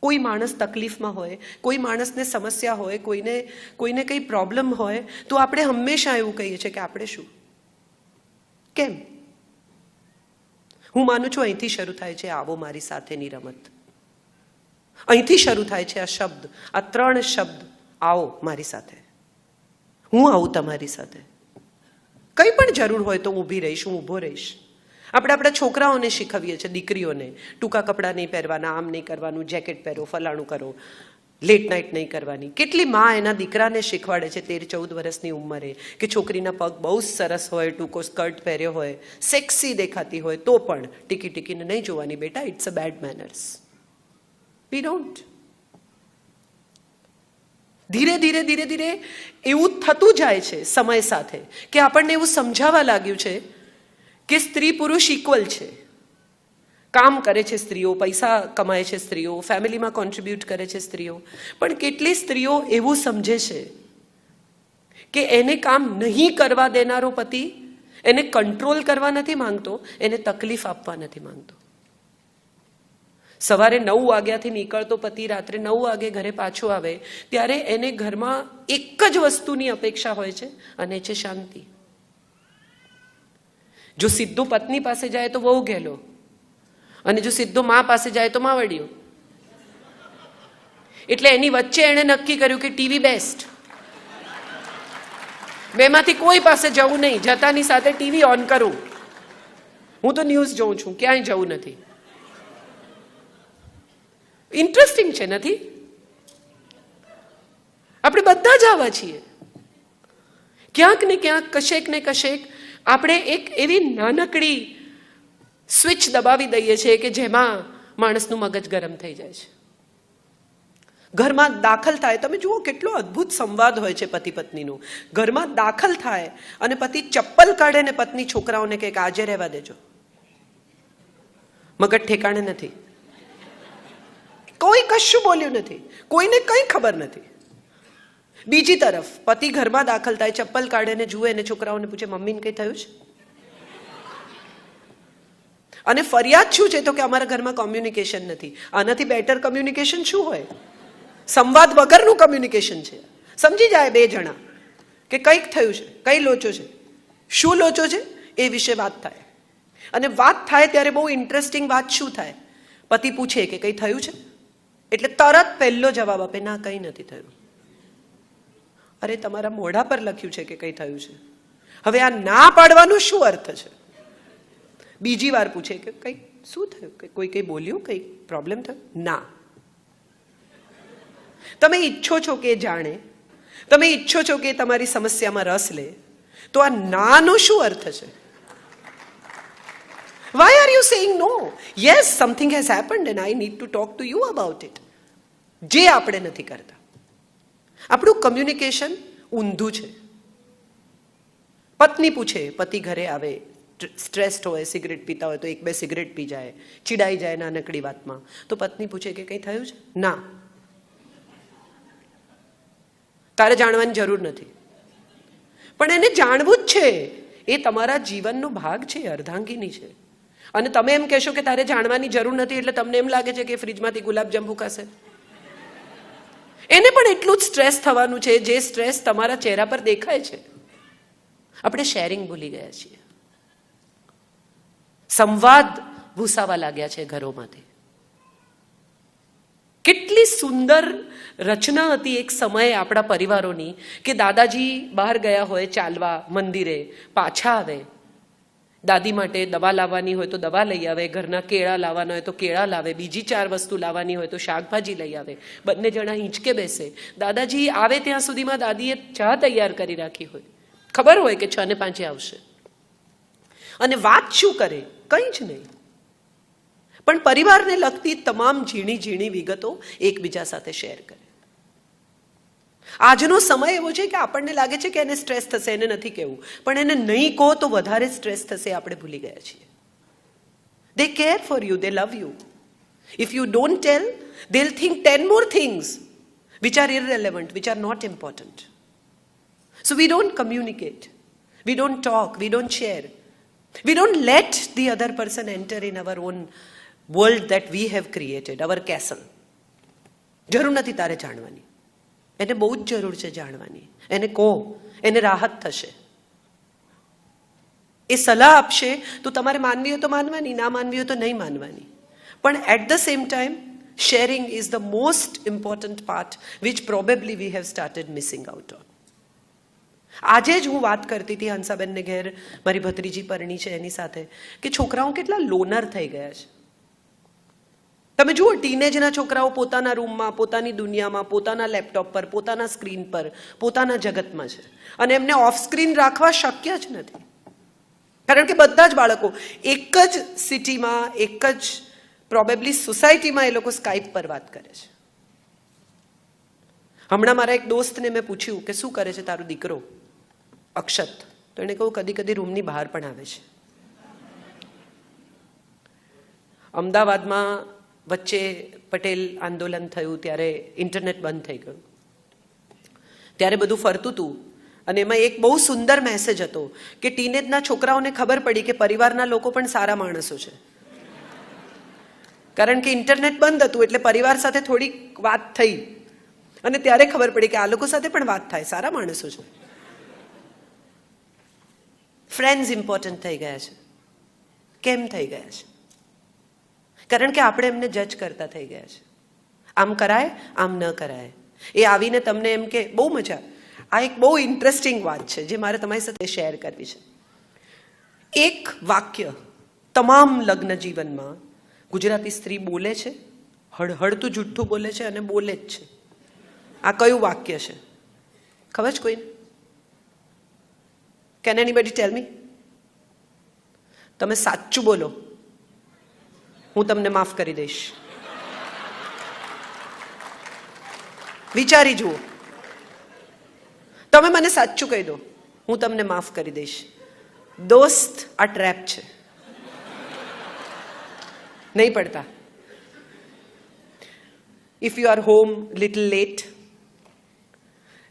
કોઈ માણસ તકલીફમાં હોય, કોઈ માણસને સમસ્યા હોય, કોઈને કંઈ પ્રોબ્લેમ હોય, તો આપણે હંમેશા એવું કહીએ છીએ કે આપણે શું, કેમ? હું માનું છું અહીંથી શરૂ થાય છે આવો મારી સાથેની રમત. અહીંથી શરૂ થાય છે આ શબ્દ, આ 3 શબ્દ, આવો મારી સાથે, હું આવું તમારી સાથે. કંઈ પણ જરૂર હોય તો હું ઊભી રહીશ, હું ઊભો રહીશ. આપણે આપણા છોકરાઓને શીખવીએ છીએ, દીકરીઓને, ટૂંકા કપડાં નહીં પહેરવાના, આમ નહીં કરવાનું, જેકેટ પહેરો, ફલાણું કરો, લેટ નાઇટ નહીં કરવાની. કેટલી માં એના દીકરાને શીખવાડે છે 13-14 વર્ષની ઉંમરે કે છોકરીના પગ બહુ સરસ હોય, ટૂંકો સ્કર્ટ પહેર્યો હોય, સેક્સી દેખાતી હોય, તો પણ ટીકી ટીકીને નહીં જોવાની બેટા, it's a bad manners. We don't. ધીરે ધીરે ધીરે ધીરે એવું થતું જાય છે સમય સાથે કે આપણને એવું સમજાવવા લાગ્યું છે કે સ્ત્રી પુરુષ ઇક્વલ છે. કામ કરે છે સ્ત્રીઓ, પૈસા કમાય છે સ્ત્રીઓ, ફેમિલીમાં કોન્ટ્રીબ્યુટ કરે છે સ્ત્રીઓ. પણ કેટલી સ્ત્રીઓ એવું સમજે છે કે એને કામ નહીં કરવા દેનારો પતિ એને કંટ્રોલ કરવા નથી માંગતો, એને તકલીફ આપવા નથી માંગતો. સવારે 9 વાગ્યાથી નીકળતો પતિ રાત્રે 9 વાગે ઘરે પાછો આવે ત્યારે એને ઘરમાં એક જ વસ્તુની અપેક્ષા હોય છે, અને છે શાંતિ. જો સીધો પત્ની પાસે જાય તો વહુ ગેલો, અને જો સીધો મા પાસે જાય તો માવડિયો. એટલે એની વચ્ચે એણે નક્કી કર્યું કે ટીવી બેસ્ટ. બેમાંથી કોઈ પાસે જવું નહીં, જતાની સાથે ટીવી ઓન કરું. હું તો ન્યૂઝ જોઉં છું, ક્યાંય જવું નથી. ઇન્ટરેસ્ટિંગ છે નથી? આપણે બધા જ આવા છીએ. ક્યાંક ને ક્યાંક, કશેક ને કશેક આપણે એક એવી નાનકડી સ્વિચ દબાવી દઈએ છીએ કે જેમાં માણસનું મગજ ગરમ થઈ જાય છે. ઘરમાં દાખલ થાય, તમે જુઓ કેટલો અદ્ભુત સંવાદ હોય છે પતિ પત્નીનો. ઘરમાં દાખલ થાય અને પતિ ચપ્પલ કાઢે ને પત્ની છોકરાઓને કહે કે આજે રહેવા દેજો, મગજ ઠેકાણે નથી. કોઈ કશું બોલ્યું નથી, કોઈને કંઈ ખબર નથી. બીજી તરફ પતિ ઘરમાં દાખલ થાય, ચપ્પલ કાઢે ને જુએ ને છોકરાઓને પૂછે મમ્મીને કંઈ થયું છે? અને ફરિયાદ શું છે? તો કે અમારા ઘરમાં કોમ્યુનિકેશન નથી. આનાથી બેટર કોમ્યુનિકેશન શું હોય? સંવાદ વગરનું કોમ્યુનિકેશન છે. સમજી જાય 2 જણા કે કંઈક થયું છે, કઈ લોચો છે, શું લોચો છે, એ વિશે વાત થાય. અને વાત થાય ત્યારે બહુ ઇન્ટરેસ્ટિંગ વાત શું થાય? પતિ પૂછે કે કંઈ થયું છે, એટલે તરત પહેલો જવાબ આપે, ના કંઈ નથી થયું. અરે તમારા મોઢા પર લખ્યું છે કે કંઈ થયું છે. હવે આ ના પાડવાનો શું અર્થ છે? બીજી વાર પૂછે કે કંઈ શું થયું, કોઈ કંઈ બોલ્યું, કંઈ પ્રોબ્લેમ થયો? ના. તમે ઈચ્છો છો કે જાણે, તમે ઈચ્છો છો કે તમારી સમસ્યામાં રસ લે, તો આ નાનો શું અર્થ છે? Why are you saying no? Yes, something has happened and I need to talk to you about it. જે આપણે નથી કરતા. આપણું કમ્યુનિકેશન ઊંધું છે. પત્ની પૂછે, પતિ ઘરે આવે, સ્ટ્રેસ્ડ હોય, સિગરેટ પીતા હોય તો 1-2 સિગરેટ પી જાય, ચીડાઈ જાય નાનકડી વાતમાં, તો પત્ની પૂછે કે કંઈ થયું છે? ના. તારે જાણવાની જરૂર નથી. પણ એને જાણવું જ છે. એ તમારા જીવનનો ભાગ છે, અર્ધાંગીની છે. અને તમે એમ કહેશો કે તારે જાણવાની જરૂર નથી એટલે તમને એમ લાગે છે કે ફ્રીજમાંથી ગુલાબજાંબુ ખાશે. એને પણ એટલું જ સ્ટ્રેસ થવાનું છે જે સ્ટ્રેસ તમારા ચહેરા પર દેખાય છે. આપણે શેરિંગ ભૂલી ગયા છીએ. સંવાદ ભૂસાવા લાગ્યા છે ઘરોમાંથી. કેટલી સુંદર રચના હતી એક સમયે આપણા પરિવારોની કે દાદાજી બહાર ગયા હોય ચાલવા મંદિરે, પાછા આવે, દાદી માટે દવા લાવવાની હોય તો દવા લઈ આવે, ઘરના કેળા લાવવાના હોય તો કેળા લાવે, બીજી 4 વસ્તુ લાવવાની હોય તો શાકભાજી લઈ આવે. બંને જણા હિંચકે બેસે. દાદાજી આવે ત્યાં સુધીમાં દાદીએ ચા તૈયાર કરી રાખી હોય, ખબર હોય કે 6 ને 5 આવશે. અને વાત શું કરે? કંઈ જ નહીં. પણ પરિવારને લગતી તમામ ઝીણી ઝીણી વિગતો એકબીજા સાથે શેર કરે. આજનો સમય એવો છે કે આપણને લાગે છે કે એને સ્ટ્રેસ થશે, એને નથી કહેવું, પણ એને નહીં કહો તો વધારે સ્ટ્રેસ થશે, આપણે ભૂલી ગયા છીએ. They care for you, they love you. If you don't tell, they'll think 10 more things which are irrelevant, which are not important. So we don't communicate, we don't talk, we don't share. We don't let the other person enter in our own world that we have created, our castle. જરૂર નથી તારે જાણવાની, એને બહુ જ જરૂર છે જાણવાની. એને કહો, એને રાહત થશે. એ સલાહ આપશે તો તમારે માનવી હોય તો માનવાની, ના માનવી હોય તો નહીં માનવાની. પણ at the same time sharing is the most important part which probably we have started missing out on. આજે જ હું વાત કરતી હતી હંસાબેનને ઘેર, મારી ભત્રીજી પરણી છે એની સાથે, કે છોકરાઓ કેટલા લોનર થઈ ગયા છે. તમે જુઓ, ટીનેજના છોકરાઓ પોતાના રૂમમાં, પોતાની દુનિયામાં, પોતાના લેપટોપ પર, પોતાના સ્ક્રીન પર, પોતાના જગતમાં છે. અને એમને ઓફ સ્ક્રીન રાખવા શક્ય જ નથી. કારણ કે બધા જ બાળકો એક જ સિટીમાં, એક જ પ્રોબેબલી સોસાયટીમાં એ લોકો સ્કાઇપ પર વાત કરે છે. હમણાં મારા એક દોસ્તને મેં પૂછ્યું કે શું કરે છે તારો દીકરો અક્ષત? તો એને કહું કદી કદી રૂમની બહાર પણ આવે છે. અમદાવાદમાં વચ્ચે પટેલ આંદોલન થયું ત્યારે ઇન્ટરનેટ બંધ થઈ ગયું. ત્યારે બધું ફરતું હતું અને એમાં એક બહુ સુંદર મેસેજ હતો કે ટીનેજના છોકરાઓને ખબર પડી કે પરિવારના લોકો પણ સારા માણસો છે. કારણ કે ઇન્ટરનેટ બંધ હતું એટલે પરિવાર સાથે થોડીક વાત થઈ અને ત્યારે ખબર પડી કે આ લોકો સાથે પણ વાત થાય, સારા માણસો છે. ફ્રેન્ડ્સ ઇમ્પોર્ટન્ટ થઈ ગયા છે. કેમ થઈ ગયા છે? કારણ કે આપણે એમને જજ કરતા થઈ ગયા છે. આમ કરાય, આમ ન કરાય. એ આવીને તમને એમ કે બહુ મજા. આ એક બહુ ઇન્ટરેસ્ટિંગ વાત છે જે મારે તમારી સાથે શેર કરવી છે. એક વાક્ય તમામ લગ્ન જીવનમાં ગુજરાતી સ્ત્રી બોલે છે, હળહળતું જુઠ્ઠું બોલે છે અને બોલે જ છે. આ કયું વાક્ય છે ખબર છે કોઈને? કેન એનીબડી ટેલ મી? તમે સાચું બોલો, હું તમને માફ કરી દઈશ. વિચારી જુઓ. તમે મને સાચું કહી દો, હું તમને માફ કરી દઈશ. દોસ્ત, આ ટ્રેપ છે. નહીં પડતા. If you are home little late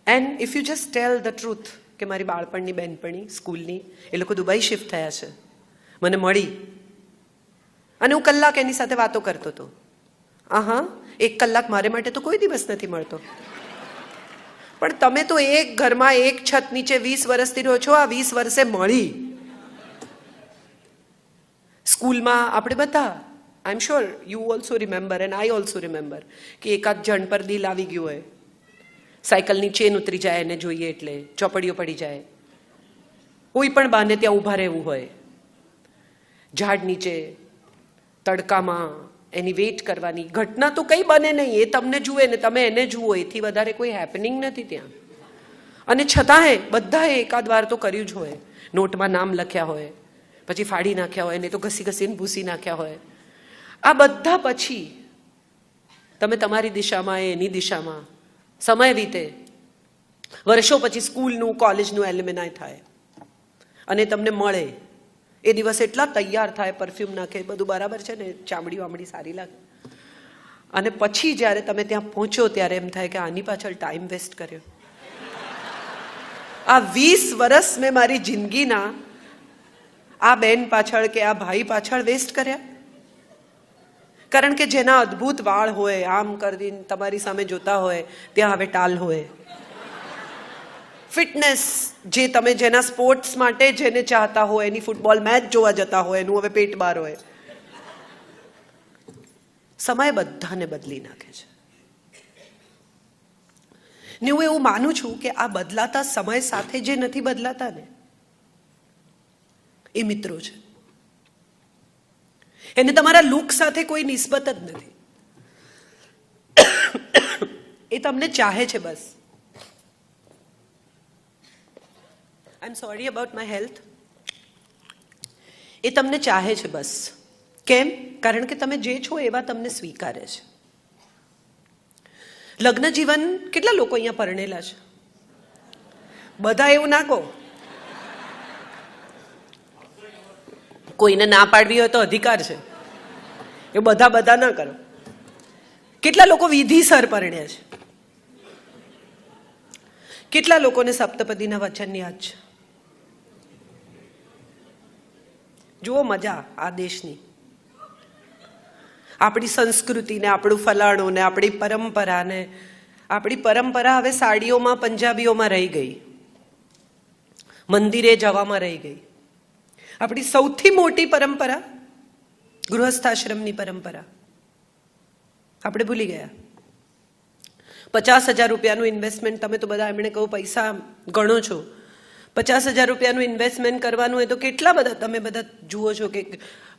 and if you just tell the truth કે મારી બાળપણની બહેનપણી સ્કૂલની, એ લોકો દુબઈ શિફ્ટ થયા છે, મને મળી અને હું કલાક એની સાથે વાતો કરતો હતો. હા, 1 કલાક મારે માટે તો કોઈ દિવસ નથી મળતો. પણ તમે તો એક ઘરમાં એક છત નીચે 20 વર્ષથી રહો છો. આ 20 વર્ષે મળી. સ્કૂલમાં આપણે બધા, I am sure you also remember and I also remember કે એકાદ જણ પર દિલ આવી ગયું હોય, સાયકલની ચેન ઉતરી જાય એને જોઈએ એટલે, ચોપડીઓ પડી જાય, કોઈ પણ બાને ત્યાં ઊભા રહેવું હોય, ઝાડ નીચે તડકામાં એની વેઇટ કરવાની. ઘટના તો કંઈ બને નહીં, એ તમને જુએ ને તમે એને જુઓ, એથી વધારે કોઈ હેપનિંગ નથી ત્યાં. અને છતાંય બધાએ એકાદ વાર તો કર્યું જ હોય. નોટમાં નામ લખ્યા હોય, પછી ફાડી નાખ્યા હોય, ને તો ઘસી ઘસીને ભૂસી નાખ્યા હોય. આ બધા પછી તમે તમારી દિશામાં, એની દિશામાં, સમય વીતે, વર્ષો પછી સ્કૂલનું કોલેજનું એલ્યુમિનાય થાય અને તમને મળે. એ દિવસ એટલા તૈયાર થાય, પરફ્યુમ નાખે, બધું બરાબર છે ને, ચામડી વામડી સારી લાગે. અને પછી જ્યારે તમે ત્યાં પહોંચો ત્યારે એમ થાય કે આની પાછળ ટાઈમ વેસ્ટ કર્યો. આ 20 વર્ષ મેં મારી જિંદગીના આ બેન પાછળ કે આ ભાઈ પાછળ વેસ્ટ કર્યા. કારણ કે જેના અદ્ભુત વાળ હોય, આમ કરીને તમારી સામે જોતા હોય, ત્યાં હવે ટાલ હોય. ફિટનેસ, જે તમે જેના સ્પોર્ટ્સ માટે જેને ચાહતા હોય, એની ફૂટબોલ મેચ જોવા જતા હોય, એનું હવે પેટ બહાર હોય. સમય બધાને બદલી નાખે છે. ને હું એવું માનું છું કે આ બદલાતા સમય સાથે જે નથી બદલાતા ને, એ મિત્રો છે. એને તમારા લુક સાથે કોઈ નિસ્બત જ નથી. એ તમને ચાહે છે બસ. I am sorry about my health. એ તમને ચાહે છે બસ. કેમ? કારણ કે તમે જે છો એવા તમને સ્વીકારે છે. લગ્ન જીવન, કેટલા લોકો અહીંયા પરણેલા છે? બધા એવું ના કહો. કોઈને ના પાડવી હોય તો અધિકાર છે, એ બધા ના કરો. કેટલા લોકો વિધિસર પરણ્યા છે? કેટલા લોકોને સપ્તપદીના વચન યાદ છે? જુઓ મજા આ દેશની. આપણી સંસ્કૃતિને, આપણું ફલાણું ને, આપણી પરંપરાને. આપણી પરંપરા હવે સાડીઓમાં, પંજાબીઓમાં રહી ગઈ, મંદિરે જવામાં રહી ગઈ. આપણી સૌથી મોટી પરંપરા ગૃહસ્થાશ્રમની પરંપરા આપણે ભૂલી ગયા. 50,000 રૂપિયાનું ઇન્વેસ્ટમેન્ટ, તમે તો બધા એમણે કહું પૈસા ગણો છો, 50,000 રૂપિયાનું ઇન્વેસ્ટમેન્ટ કરવાનું હોય તો કેટલા બધા તમે બધા જુઓ છો કે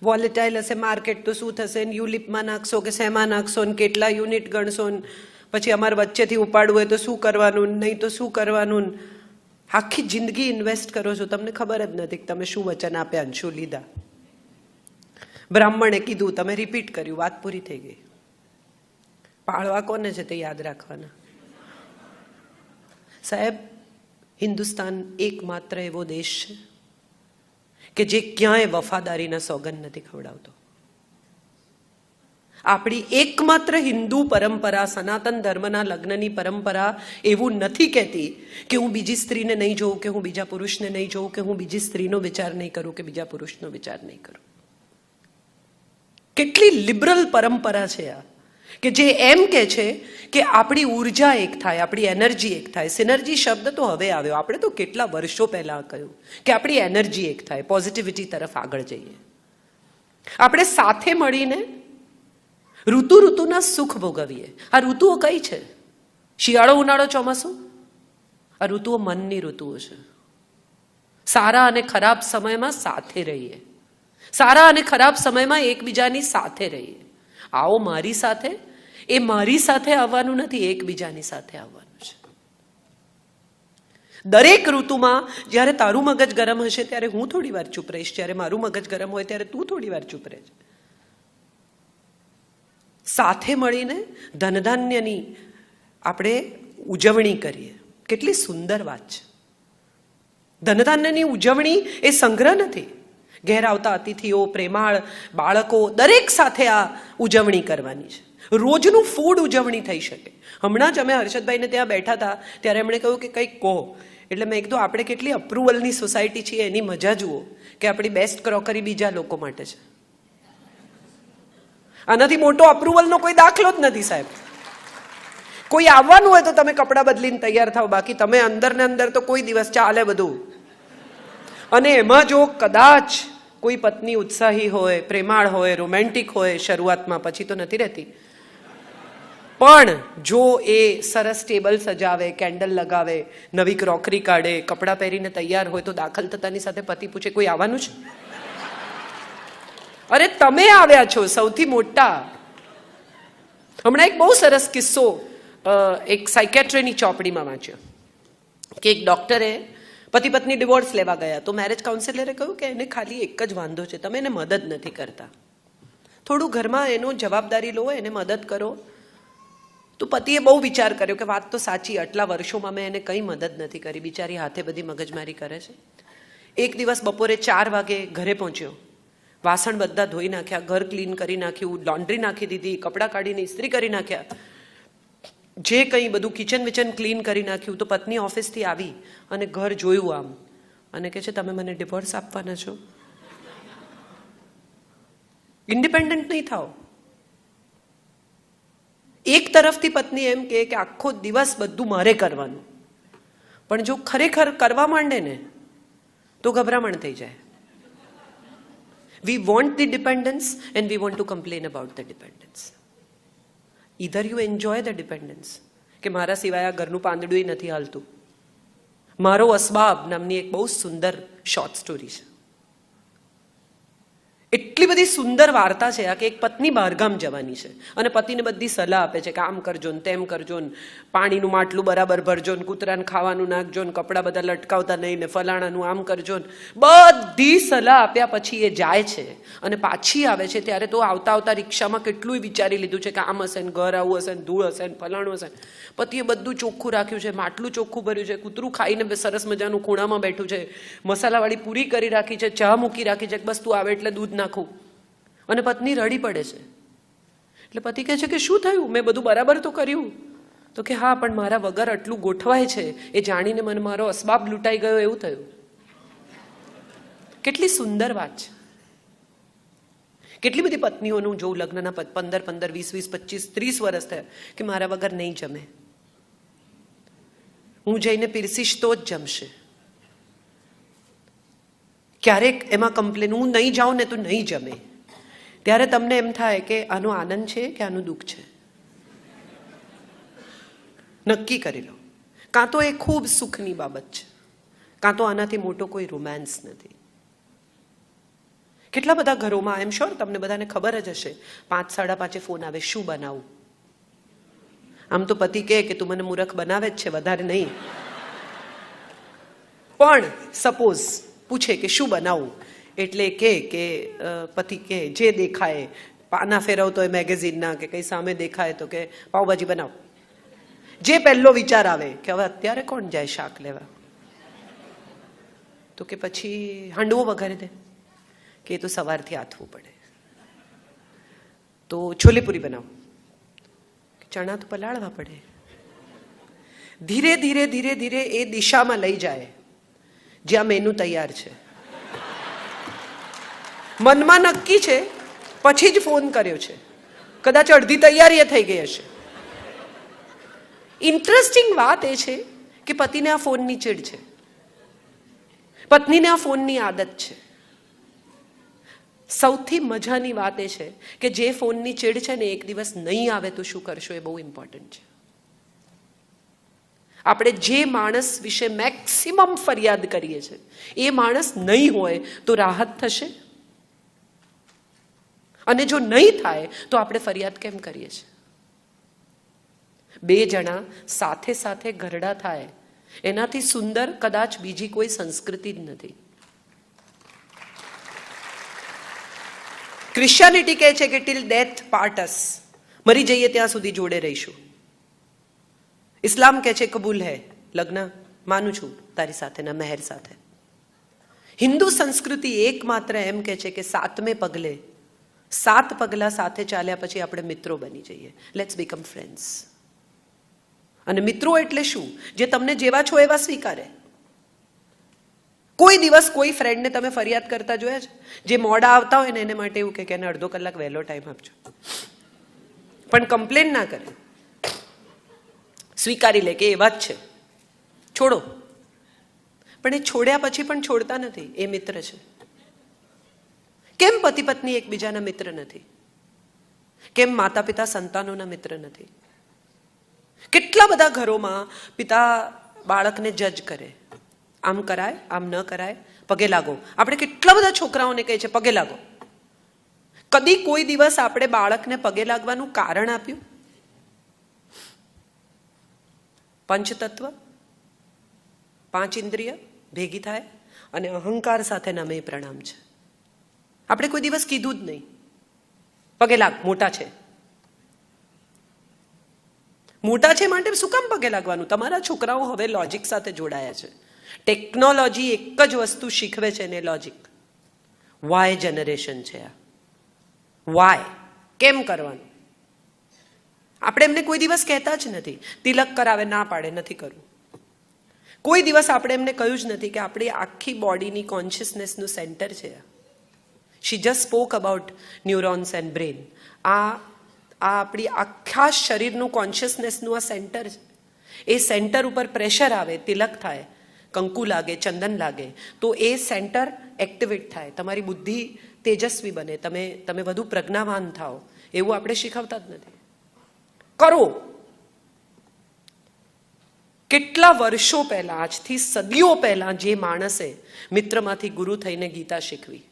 વોલેટાઇલ હશે માર્કેટ તો શું થશે, યુલિપમાં નાખશો કે શેમાં નાખશો, ને કેટલા યુનિટ ગણશો, ને પછી અમારે વચ્ચેથી ઉપાડવું હોય તો શું કરવાનું, નહીં તો શું કરવાનું. આખી જિંદગી ઇન્વેસ્ટ કરો છો, તમને ખબર જ નથી કે તમે શું વચન આપ્યા ને શું લીધા. બ્રાહ્મણે કીધું, તમે રિપીટ કર્યું, વાત પૂરી થઈ ગઈ. પાળવા કોને છે તે યાદ રાખવાના. સાહેબ, હિન્દુસ્તાન એકમાત્ર એવો દેશ છે કે જે ક્યાંય વફાદારીના સોગંદ નથી ખવડાવતો. આપણી એકમાત્ર હિન્દુ પરંપરા, સનાતન ધર્મના લગ્નની પરંપરા એવું નથી કહેતી કે હું બીજી સ્ત્રીને નહીં જોઉં, કે હું બીજા પુરુષને નહીં જોઉં, કે હું બીજી સ્ત્રીનો વિચાર નહીં કરું, કે બીજા પુરુષનો વિચાર નહીં કરું. કેટલી લિબરલ પરંપરા છે આ, કે જે એમ કે છે કે આપણી ઉર્જા એક થાય, આપણી એનર્જી એક થાય. સિનર્જી શબ્દ તો હવે આવ્યો, આપણે તો કેટલા વર્ષો પહેલા કહ્યું કે આપણી એનર્જી એક થાય, પોઝિટિવિટી તરફ આગળ જઈએ. આપણે સાથે મળીને ઋતુના સુખ ભોગવીએ. આ ઋતુઓ કઈ છે? શિયાળો, ઉનાળો, ચોમાસું. આ ઋતુઓ મનની ઋતુઓ છે. સારા અને ખરાબ સમયમાં સાથે રહીએ, સારા અને ખરાબ સમયમાં એકબીજાની સાથે રહીએ. આવો મારી સાથે, એ મારી સાથે આવવાનું નથી, એકબીજાની સાથે આવવાનું છે. દરેક ઋતુમાં જ્યારે તારું મગજ ગરમ હશે ત્યારે હું થોડી વાર ચૂપ રહીશ, જ્યારે મારું મગજ ગરમ હોય ત્યારે તું થોડી વાર ચૂપ રહેજે. સાથે મળીને ધનધાન્યની આપણે ઉજવણી કરીએ. કેટલી સુંદર વાત છે. ધનધાન્યની ઉજવણી એ સંગ્રહ નથી. ઘેર આવતા અતિથિઓ, પ્રેમાળ બાળકો, દરેક સાથે આ ઉજવણી કરવાની છે. રોજનું ફૂડ ઉજવણી થઈ શકે. હમણાં જ અમે હર્ષદભાઈને ત્યાં બેઠા હતા ત્યારે એમણે કહ્યું કે કંઈક કહો. એટલે મેં કીધું આપણે કેટલી અપ્રુવલની સોસાયટી છીએ, એની મજા જુઓ કે આપણી બેસ્ટ ક્રોકરી બીજા લોકો માટે છે. આનાથી મોટો અપ્રુવલનો કોઈ દાખલો જ નથી સાહેબ. કોઈ આવવાનું હોય તો તમે કપડાં બદલીને તૈયાર થાવ, બાકી તમે અંદર ને અંદર તો કોઈ દિવસ ચાલે બધું. અને એમાં જો કદાચ કોઈ પત્ની ઉત્સાહી હોય, પ્રેમાળ હોય, રોમેન્ટિક હોય શરૂઆતમાં, પછી તો નથી રહેતી, પણ જો એ સરસ ટેબલ સજાવે, કેન્ડલ લગાવે, નવી ક્રોકરી કાઢે, કપડાં પહેરીને તૈયાર હોય, તો દાખલ થતાની સાથે પતિ પૂછે કોઈ આવવાનું છે? અરે તમે આવ્યા છો સૌથી મોટા. હમણાં એક બહુ સરસ કિસ્સો એક સાયકેટ્રીની ચોપડીમાં વાંચ્યો કે એક ડોક્ટરે પતિ પત્ની ડિવોર્સ લેવા ગયા તો મેરેજ કાઉન્સિલરે કહ્યું કે એને ખાલી એક જ વાંધો છે, તમે એને મદદ નથી કરતા, થોડું ઘરમાં એનો જવાબદારી લો, એને મદદ કરો. તો પતિએ બહુ વિચાર કર્યો કે વાત તો સાચી, આટલા વર્ષોમાં મેં એને કંઈ મદદ નથી કરી, બિચારી હાથે બધી મગજમારી કરે છે. એક દિવસ બપોરે 4 વાગે ઘરે પહોંચ્યો, વાસણ બધા ધોઈ નાખ્યા, ઘર ક્લીન કરી નાખ્યું, લોન્ડ્રી નાખી દીધી, કપડાં કાઢીને ઇસ્ત્રી કરી નાખ્યા, જે કંઈ બધું કિચન વિચન ક્લીન કરી નાખ્યું. તો પત્ની ઓફિસથી આવી અને ઘર જોયું આમ અને કહે છે તમે મને ડિવોર્સ આપવાના છો? ઇન્ડિપેન્ડન્ટ નહીં થાઓ. એક તરફથી પત્ની એમ કે આખો દિવસ બધું મારે કરવાનું, પણ જો ખરેખર કરવા માંડે ને તો ગભરામણ થઈ જાય. We want the dependence and we want to complain about the dependence. Either you enjoy the dependence, કે મારા સિવાય આ ઘરનું પાંદડું નથી હાલતું. મારો અસબાબ નામની એક બહુ સુંદર શોર્ટ સ્ટોરી છે. એટલી બધી સુંદર વાર્તા છે આ કે એક પત્ની બહારગામ જવાની છે અને પતિને બધી સલાહ આપે છે કે આમ કરજો ને તેમ કરજો ને, પાણીનું માટલું બરાબર ભરજો ને, કૂતરાને ખાવાનું નાખજો ને, કપડાં બધા લટકાવતા નહીં ને, ફલાણાનું આમ કરજો ને. બધી સલાહ આપ્યા પછી એ જાય છે અને પાછી આવે છે ત્યારે તો આવતા આવતા રિક્ષામાં કેટલું વિચારી લીધું છે કે આમ હશે ને, ઘર આવું હશે ને, ધૂળ હશે ને, ફલાણું હશે. પતિએ બધું ચોખ્ખું રાખ્યું છે, માટલું ચોખ્ખું ભર્યું છે, કૂતરું ખાઈને સરસ મજાનું ખૂણામાં બેઠું છે, મસાલાવાળી પૂરી કરી રાખી છે, ચા મૂકી રાખી છે, બસ તું આવે એટલે દૂધ નાખું. અને પત્ની રડી પડે છે. એટલે પતિ કહે છે કે શું થયું, મેં બધું બરાબર તો કર્યું. તો કે હા, પણ મારા વગર આટલું ગોઠવાય છે એ જાણીને મને મારો અસબાબ લૂંટાઈ ગયો એવું થયું. કેટલી સુંદર વાત છે. કેટલી બધી પત્નીઓનું જોઉં લગ્નના 15, 20, 20, 25, 30 વર્ષ થયા કે મારા વગર નહીં જમે, હું જઈને પીરસીશ તો જ જમશે. ક્યારેક એમાં કમ્પ્લેન, હું નહીં જાઉં ને તો નહીં જમે. ત્યારે તમને એમ થાય કે આનો આનંદ છે કે આનું દુઃખ છે. નક્કી કરી લો. કાં તો એ ખૂબ સુખની બાબત છે, કાં તો આનાથી મોટો કોઈ રોમાન્સ નથી. કેટલા બધા ઘરોમાં, આઈ એમ શ્યોર તમને બધાને ખબર જ હશે, 5, 5:30 ફોન આવે, શું બનાવું? આમ તો પતિ કહે કે તું મને મૂર્ખ બનાવે જ છે, વધારે નહીં, પણ સપોઝ પૂછે કે શું બનાવું, એટલે કે પતિ કે જે દેખાય, પાના ફેરવતો હોય મેગેઝિનના કે કંઈ સામે દેખાય તો કે પાવભાજી બનાવો. જે પહેલો વિચાર આવે કે હવે અત્યારે કોણ જાય શાક લેવા, તો કે પછી હાંડવો વઘારી દે, કે એ તો સવારથી આથવું પડે. તો છોલેપુરી બનાવો, ચણા તો પલાળવા પડે. ધીરે ધીરે ધીરે ધીરે એ દિશામાં લઈ જાય જ્યાં મેનુ તૈયાર છે. મનમાં નક્કી છે, પછી જ ફોન કર્યો છે, કદાચ અડધી તૈયારી થઈ ગઈ હશે. ઇન્ટરેસ્ટિંગ વાત એ છે કે પતિને આ ફોનની ચીડ છે, પત્નીને આ ફોનની આદત છે. સૌથી મજાની વાત એ છે કે જે ફોનની ચીડ છે ને, એક દિવસ નહીં આવે તો શું કરશો, એ બહુ ઇમ્પોર્ટન્ટ છે. આપણે જે માણસ વિશે મેક્સિમમ ફરિયાદ કરીએ છીએ એ માણસ નહીં હોય તો રાહત થશે, અને જો નહીં થાય તો આપણે ફરિયાદ કેમ કરીએ છીએ? 2 જણા સાથે સાથે ઘરડા થાય એનાથી સુંદર કદાચ બીજી કોઈ સંસ્કૃતિ જ નથી. ક્રિશ્ચિયાનિટી કહે છે કે ટિલ ડેથ પાર્ટ અસ, મરી જઈએ ત્યાં સુધી જોડે રહીશું. ઇસ્લામ કહે છે કબૂલ હૈ, લગ્ન માનું છું તારી સાથેના મહેર સાથે. હિન્દુ સંસ્કૃતિ એકમાત્ર એમ કહે છે કે 7મે પગલે, 7 પગલા સાથે ચાલ્યા પછી આપણે મિત્રો બની જઈએ, લેટ્સ બીકમ ફ્રેન્ડ્સ. અને મિત્રો એટલે શું? જે તમને જેવા છો એવા સ્વીકારે. કોઈ દિવસ કોઈ ફ્રેન્ડને તમે ફરિયાદ કરતા જોયા છે? જે મોડા આવતા હોય ને એને માટે એવું કે એને અડધો કલાક વહેલો ટાઈમ આપજો, પણ કમ્પ્લેન ના કરે, સ્વીકારી લે કે એવા જ છે, છોડો. પણ એ છોડ્યા પછી પણ છોડતા નથી, એ મિત્ર છે. કેમ પતિ પત્ની એકબીજાના મિત્ર નથી? કેમ માતા પિતા સંતાનોના મિત્ર નથી? કેટલા બધા ઘરોમાં પિતા બાળકને જજ કરે, આમ કરાય, આમ ન કરાય, પગે લાગો. આપણે કેટલા બધા છોકરાઓને કહે છે પગે લાગો. કદી કોઈ દિવસ આપણે બાળકને પગે લાગવાનું કારણ આપ્યું? પંચતત્વ, 5 ઇન્દ્રિય ભેગી થાય અને અહંકાર સાથેના મેં પ્રણામ છે. આપણે કોઈ દિવસ કીધું જ નહીં પગે લાગ, મોટા છે. મોટા છે માટે શું કામ પગે લાગવાનું? તમારા છોકરાઓ હવે લોજિક સાથે જોડાયા છે. ટેકનોલોજી એક જ વસ્તુ શીખવે છે ને, લોજિક. વાય જનરેશન છે આ. વાય કેમ કરવાનું? આપણે એમને કોઈ દિવસ કહેતા જ નથી. તિલક કરાવે, ના પાડે, નથી કરવું. કોઈ દિવસ આપણે એમને કહ્યું જ નથી કે આપણી આખી બોડીની કોન્શિયસનેસનું સેન્ટર છે. She just spoke about neurons and brain. આ આપણી આખા શરીરનું કોન્શિયસનેસનું આ સેન્ટર છે. એ સેન્ટર ઉપર પ્રેશર આવે, તિલક થાય, કંકુ લાગે, ચંદન લાગે, તો એ સેન્ટર એક્ટિવેટ થાય, તમારી બુદ્ધિ તેજસ્વી બને, તમે વધુ પ્રજ્ઞાવાન થાઓ. એવું આપણે શીખવતા જ નથી. કરો. કેટલા વર્ષો પહેલા, આજથી સદીઓ પહેલા જે માણસે મિત્રમાંથી ગુરુ થઈને ગીતા શીખવી,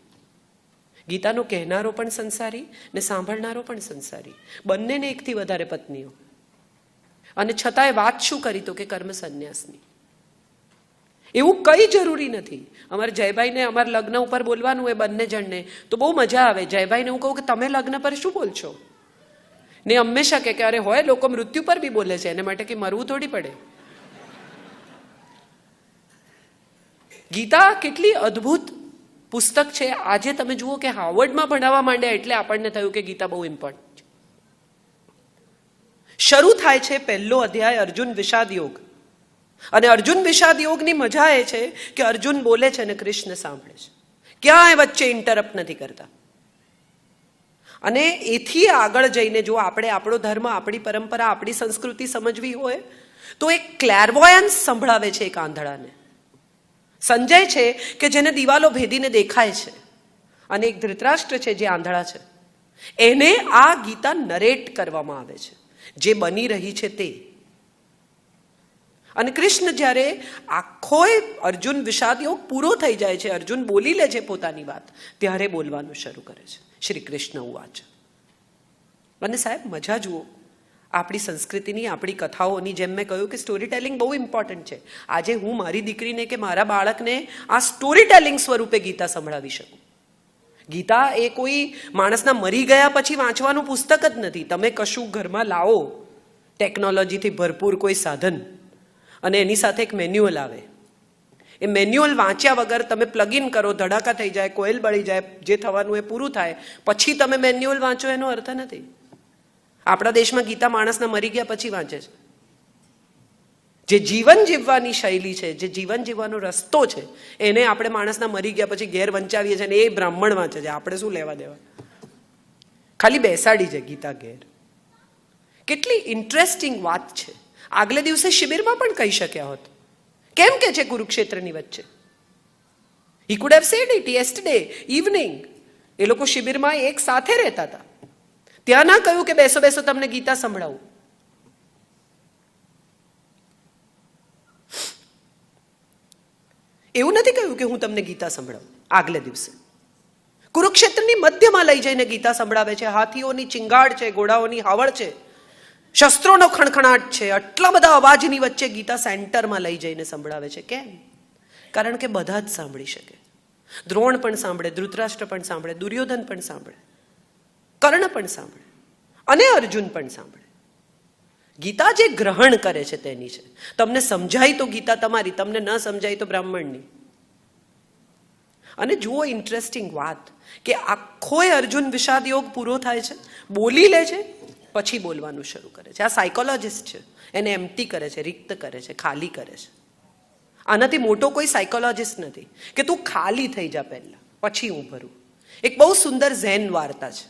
ગીતાનો કહેનારો પણ સંસારી ને સાંભળનારો પણ સંસારી, બંનેને 1થી વધારે પત્નીઓ, અને છતાંય વાત શું કરી? તો કે કર્મ સંન્યાસની. એવું કઈ જરૂરી નથી. અમારે જયભાઈને અમારા લગ્ન ઉપર બોલવાનું એ બંને જણને, તો બહુ મજા આવે. જયભાઈને હું કહું કે તમે લગ્ન પર શું બોલશો, ને હંમેશા કે અરે હોય લોકો મૃત્યુ પર બી બોલે છે, એને માટે કે મરવું થોડી પડે. ગીતા કેટલી અદ્ભુત પુસ્તક છે. આજે તમે જુઓ કે હાર્વર્ડમાં ભણાવવા માંડ્યા એટલે આપણને થયું કે ગીતા બહુ ઇમ્પોર્ટન્ટ છે. શરૂ થાય છે પહેલો અધ્યાય અર્જુન વિષાદ યોગ, અને અર્જુન વિષાદ યોગની મજા એ છે કે અર્જુન બોલે છે અને કૃષ્ણ સાંભળે છે, ક્યાંય વચ્ચે ઇન્ટરપ્ટ નથી કરતા. અને એથી આગળ જઈને જો આપણે આપણો ધર્મ, આપણી પરંપરા, આપણી સંસ્કૃતિ સમજવી હોય તો એક ક્લેરવોયન્સ સંભળાવે છે એક આંધળાને. સંજય છે કે જેને દિવાલો ભેદીને દેખાય છે, અને એક ધૃતરાષ્ટ્ર છે જે આંધળા છે. એને આ ગીતા નરેટ કરવામાં આવે છે, જે બની રહી છે તે. અને કૃષ્ણ જ્યારે આખોય અર્જુન વિષાદ યોગ પૂરો થઈ જાય છે, અર્જુન બોલી લે છે પોતાની વાત, ત્યારે બોલવાનું શરૂ કરે છે. શ્રી કૃષ્ણ ઉવાચ. અને સાહેબ મજા જુઓ આપણી સંસ્કૃતિની, આપણી કથાઓની. જેમ મેં કહ્યું કે સ્ટોરી ટેલિંગ બહુ ઇમ્પોર્ટન્ટ છે. આજે હું મારી દીકરીને કે મારા બાળકને આ સ્ટોરી ટેલિંગ સ્વરૂપે ગીતા સંભળાવી શકું. ગીતા એ કોઈ માણસના મરી ગયા પછી વાંચવાનું પુસ્તક જ નથી. તમે કશું ઘરમાં લાવો, ટેકનોલોજીથી ભરપૂર કોઈ સાધન, અને એની સાથે એક મેન્યુઅલ આવે. એ મેન્યુઅલ વાંચ્યા વગર તમે પ્લગ ઇન કરો, ધડાકા થઈ જાય, કોઇલ બળી જાય, જે થવાનું એ પૂરું થાય, પછી તમે મેન્યુઅલ વાંચો, એનો અર્થ નથી. આપણા દેશમાં ગીતા માણસના મરી ગયા પછી વાંચે છે. જે જીવન જીવવાની શૈલી છે, જે જીવન જીવવાનો રસ્તો છે, એને આપણે માણસના મરી ગયા પછી ઘેર વંચાવીએ છીએ, અને એ બ્રાહ્મણ વાંચે છે. આપણે શું લેવા દેવા? ખાલી બેસાડી છે ગીતા ઘેર. કેટલી ઇન્ટરેસ્ટિંગ વાત છે. આગલે દિવસે શિબિરમાં પણ કહી શક્યા હોત. કેમ કે છે કુરુક્ષેત્રની વચ્ચે? He could have said it yesterday evening. એ લોકો શિબિરમાં એક સાથે રહેતા હતા. ત્યાં ના કહ્યું કે બેસો બેસો તમને ગીતા સંભળાવું. એવું નથી કહ્યું કે હું તમને ગીતા સંભળાવું. આગલે દિવસે કુરુક્ષેત્રની મધ્યમાં લઈ જઈને ગીતા સંભળાવે છે. હાથીઓની ચિંગાડ છે, ઘોડાઓની હાવળ છે, શસ્ત્રોનો ખણખણાટ છે. આટલા બધા અવાજની વચ્ચે ગીતા સેન્ટરમાં લઈ જઈને સંભળાવે છે. કેમ? કારણ કે બધા જ સાંભળી શકે. દ્રોણ પણ સાંભળે, ધૃતરાષ્ટ્ર પણ સાંભળે, દુર્યોધન પણ સાંભળે, કર્ણ પણ સાંભળે, અને અર્જુન પણ સાંભળે. ગીતા જે ગ્રહણ કરે છે તેની છે. તમને સમજાય તો ગીતા તમારી, તમને ન સમજાય તો બ્રાહ્મણની. અને જુઓ ઇન્ટરેસ્ટિંગ વાત કે આખોય અર્જુન વિષાદ યોગ પૂરો થાય છે, બોલી લે છે, પછી બોલવાનું શરૂ કરે છે. આ સાયકોલોજિસ્ટ છે, એને એમ્પ્ટી કરે છે, રિક્ત કરે છે, ખાલી કરે છે. આનાથી મોટો કોઈ સાયકોલોજિસ્ટ નથી કે તું ખાલી થઈ જા પહેલા, પછી હું ભરું. એક બહુ સુંદર ઝેન વાર્તા છે.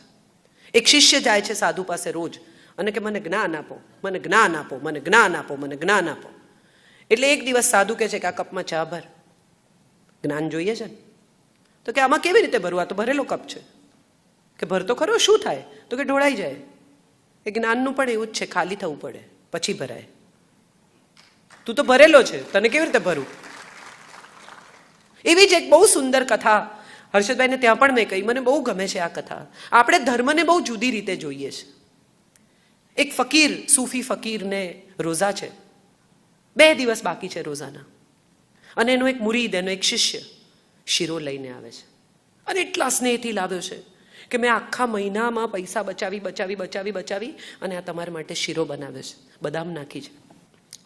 એક શિષ્ય જાય છે સાધુ પાસે રોજ અને કે મને જ્ઞાન આપો, મને જ્ઞાન આપો, મને જ્ઞાન આપો, મને જ્ઞાન આપો. એટલે એક દિવસ સાધુ કહે છે કે આ કપમાં ચા ભર, જ્ઞાન જોઈએ છે ને? તો કે આમાં કેવી રીતે ભરવું? આ તો ભરેલો કપ છે. કે ભરતો ખરો, શું થાય? તો કે ઢોળાઈ જાય. એ જ્ઞાનનું પણ એવું જ છે, ખાલી થવું પડે પછી ભરાય. તું તો ભરેલો છે, તને કેવી રીતે ભરું? એવી જ એક બહુ સુંદર કથા હર્ષદભાઈને ત્યાં પણ મેં કહી. મને બહુ ગમે છે આ કથા. આપણે ધર્મને બહુ જુદી રીતે જોઈએ છે. એક ફકીર, સૂફી ફકીરને રોઝા છે. 2 દિવસ બાકી છે રોઝાના. અને એનો એક મુરીદ, એનો એક શિષ્ય શીરો લઈને આવે છે. અને એટલા સ્નેહથી લાવ્યો છે કે મેં આખા મહિનામાં પૈસા બચાવી બચાવી બચાવી બચાવી અને આ તમારા માટે શીરો બનાવ્યો છે, બદામ નાખી છે.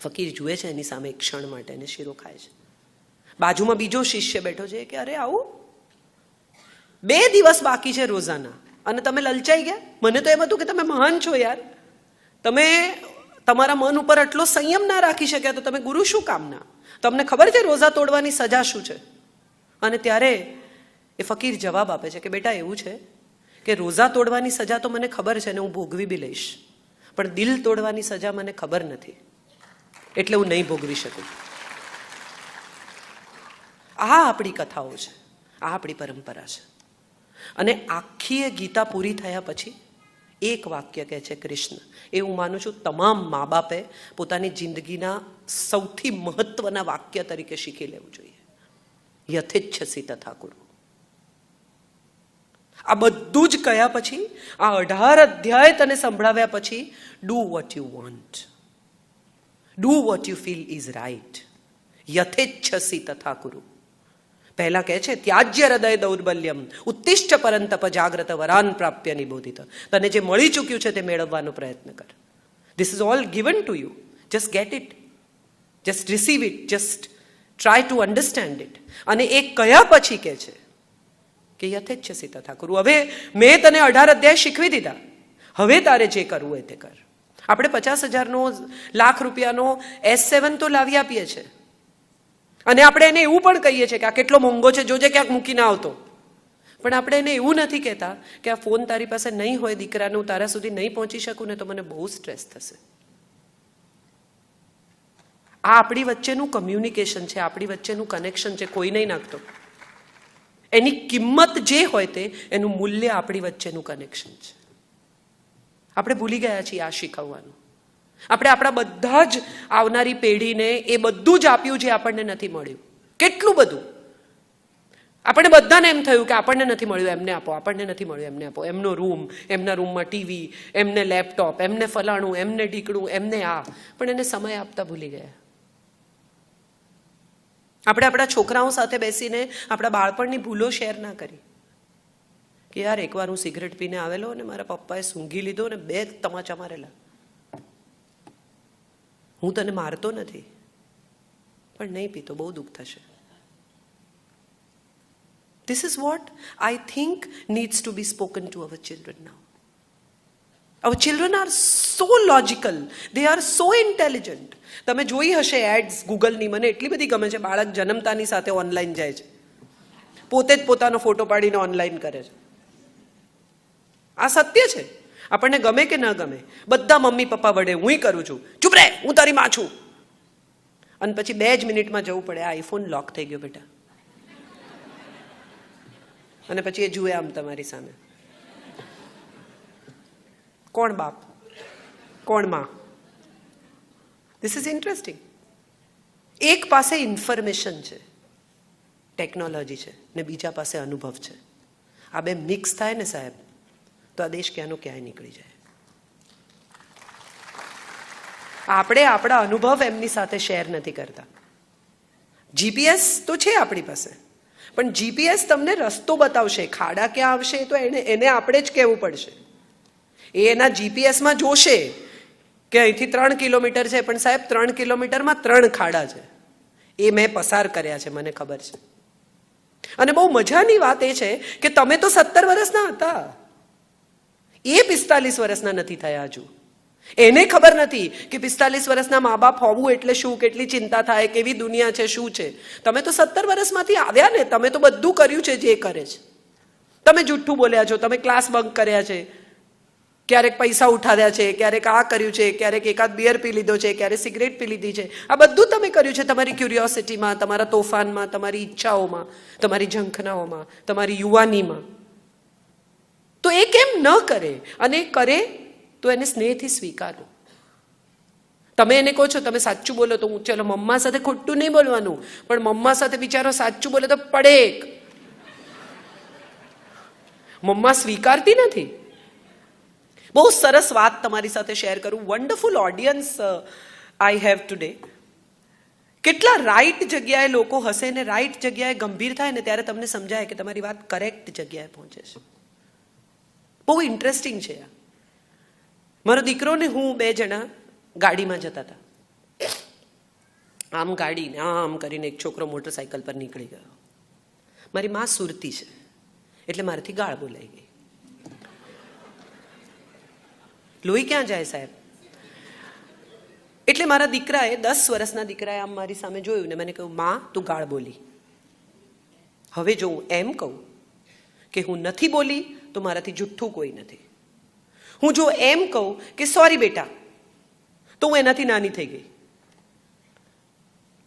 ફકીર જુએ છે એની સામે એક ક્ષણ માટે, એને શીરો ખાય છે. બાજુમાં બીજો શિષ્ય બેઠો છે કે અરે આવું 2 દિવસ બાકી છે રોઝાના અને તમે લલચાઈ ગયા? મને તો એમ હતું કે તમે મહાન છો યાર, તમે તમારા મન ઉપર આટલો સંયમ ના રાખી શક્યા તો તમે ગુરુ શું કામના? તમને ખબર છે રોઝા તોડવાની સજા શું છે? અને ત્યારે એ ફકીર જવાબ આપે છે કે બેટા એવું છે કે રોઝા તોડવાની સજા તો મને ખબર છે ને હું ભોગવી બી લઈશ, પણ દિલ તોડવાની સજા મને ખબર નથી, એટલે હું નહીં ભોગવી શકું. આ આપણી કથાઓ છે, આ આપણી પરંપરા છે. અને આખી એ ગીતા પૂરી થયા પછી એક વાક્ય કહે છે કૃષ્ણ. એ હું માનું છું તમામ મા બાપે પોતાની જિંદગીના સૌથી મહત્વના વાક્ય તરીકે શીખી લેવું જોઈએ. યથેચ્છસી તથા કુરુ. આ બધું જ કહ્યા પછી, આ 18 અધ્યાય તને સંભળાવ્યા પછી, do what you want, do what you feel is right, યથેચ્છસી તથા કુરુ. પહેલા કહે છે ત્યાજ્ય હૃદય દૌર્બલ્યમ ઉત્તિષ્ઠ પરંતપ જાગ્રત વરાન પ્રાપ્ય નિબોધિત. તને જે મળી ચૂક્યું છે તે મેળવવાનો પ્રયત્ન કર. This is all given to you, just get it, just receive it, just try to understand it. અને એ કયા પછી કહે છે કે યથેચ્છસી તથા કુરુ. હવે મેં તને 18 અધ્યાય શીખવી દીધા, હવે તારે જે કરવું હોય તે કર. આપણે 50,000નો લાખ રૂપિયાનો S7 તો લાવી આપીએ છીએ અને આપણે એને એવું પણ કહીએ છીએ કે આ કેટલો મોંઘો છે, જોજે ક્યાંક મૂકીને આવતો. પણ આપણે એને એવું નથી કહેતા કે આ ફોન તારી પાસે નહીં હોય દીકરાને, હું તારા સુધી નહીં પહોંચી શકું ને તો મને બહુ સ્ટ્રેસ થશે. આ આપણી વચ્ચેનું કમ્યુનિકેશન છે, આપણી વચ્ચેનું કનેક્શન છે, કોઈ નહીં નાખતો. એની કિંમત જે હોય તે, એનું મૂલ્ય આપણી વચ્ચેનું કનેક્શન છે. આપણે ભૂલી ગયા છીએ આ શીખવવાનું. આપણે આપણા બધા જ આવનારી પેઢીને એ બધું જ આપ્યું જે આપણને નથી મળ્યું. કેટલું બધું આપણને બધાને એમ થયું કે આપણને નથી મળ્યું એમને આપો, આપણને નથી મળ્યું એમને આપો. એમનો રૂમ, એમના રૂમમાં ટીવી, એમને લેપટોપ, એમને ફલાણું, એમને ઢીકણું, એમને આ. પણ એને સમય આપતા ભૂલી ગયા. આપણે આપણા છોકરાઓ સાથે બેસીને આપણા બાળપણની ભૂલો શેર ના કરી કે યાર એકવાર હું સિગરેટ પીને આવેલો અને મારા પપ્પાએ સૂંઘી લીધો અને 2 તમાચા મારેલા. હું તને મારતો નથી, પણ નહીં પીતો, બહુ દુઃખ થશે. This is what I think needs to be spoken to our children now. Our children are so logical. They are so intelligent. તમે જોઈ હશે એડ્સ ગૂગલની, મને એટલી બધી ગમે છે. બાળક જન્મતાની સાથે ઓનલાઈન જાય છે, પોતે જ પોતાનો ફોટો પાડીને ઓનલાઈન કરે છે. આ સત્ય છે. આપણને ગમે કે ન ગમે, બધા મમ્મી પપ્પા વડે હું કરું છું, ચૂપ રહે, હું તારી માં છું. અને પછી 2 જ મિનિટમાં જવું પડે, આ આઈફોન લોક થઈ ગયો બેટા. અને પછી એ જુએ આમ તમારી સામે. કોણ બાપ, કોણ માં? This is interesting. એક પાસે ઇન્ફોર્મેશન છે, ટેકનોલોજી છે, ને બીજા પાસે અનુભવ છે. આ બે મિક્સ થાય ને સાહેબ, તો આ દેશ ક્યાંનો ક્યાંય નીકળી જાય. આપણે આપણા અનુભવ એમની સાથે શેર નથી કરતા. જીપીએસ તો છે આપણી પાસે, પણ જીપીએસ તમને રસ્તો બતાવશે, ખાડા ક્યાં આવશે તો એને આપણે જ કહેવું પડશે. એ એના જીપીએસમાં જોશે કે અહીંથી 3 કિલોમીટર છે, પણ સાહેબ 3 કિલોમીટરમાં 3 ખાડા છે. એ મેં પસાર કર્યા છે, મને ખબર છે. અને બહુ મજાની વાત એ છે કે તમે તો 17 વર્ષના હતા, એ 45 વર્ષના નથી થયા હજુ. એને ખબર નથી કે 45 વર્ષના મા બાપ હોવું એટલે શું, કેટલી ચિંતા થાય, કેવી દુનિયા છે, શું છે. તમે તો 17 વર્ષમાંથી આવ્યા ને, તમે તો બધું કર્યું છે જે કરે છે. તમે જૂઠું બોલ્યા છો, તમે ક્લાસ બંક કર્યા છે, ક્યારેક પૈસા ઉઠાવ્યા છે, ક્યારેક આ કર્યું છે, ક્યારેક એકાદ બિયર પી લીધો છે, ક્યારેક સિગરેટ પી લીધી છે. આ બધું તમે કર્યું છે તમારી ક્યુરિયોસિટીમાં, તમારા તોફાનમાં, તમારી ઈચ્છાઓમાં, તમારી ઝંખનાઓમાં, તમારી યુવાનીમાં. તો એ કેમ ન કરે? અને કરે તો એને સ્નેહથી સ્વીકારો. તમે એને કહો છો તમે સાચું બોલો, તો હું ચલો મમ્મા સાથે ખોટું નહીં બોલવાનું, પણ મમ્મા સાથે બિચારો સાચું બોલે તો પડેક. મમ્મા સ્વીકારતી નથી. બહુ સરસ વાત તમારી સાથે શેર કરું. Wonderful audience I have today. કેટલા રાઈટ જગ્યાએ લોકો હશે ને રાઈટ જગ્યાએ ગંભીર થાય ને ત્યારે તમને સમજાય કે તમારી વાત કરેક્ટ જગ્યાએ પહોંચે છે. બહુ ઇન્ટરેસ્ટિંગ છે આ. મારો દીકરો ને હું 2 જણા ગાડીમાં જતા હતા. આમ ગાડીને આમ કરીને એક છોકરો મોટરસાઇકલ પર નીકળી ગયો. મારી માં સુરતી છે એટલે મારાથી ગાળ બોલાઈ ગઈ. લોહી ક્યાં જાય સાહેબ? એટલે મારા દીકરાએ 10 વર્ષના દીકરાએ આમ મારી સામે જોયું ને મને કહ્યું, માં તું ગાળ બોલી. હવે જો હું એમ કહું કે હું નથી બોલી તો મારાથી જુઠ્ઠું કોઈ નથી. હું જો એમ કહું કે સોરી બેટા, તો હું એનાથી નાની થઈ ગઈ.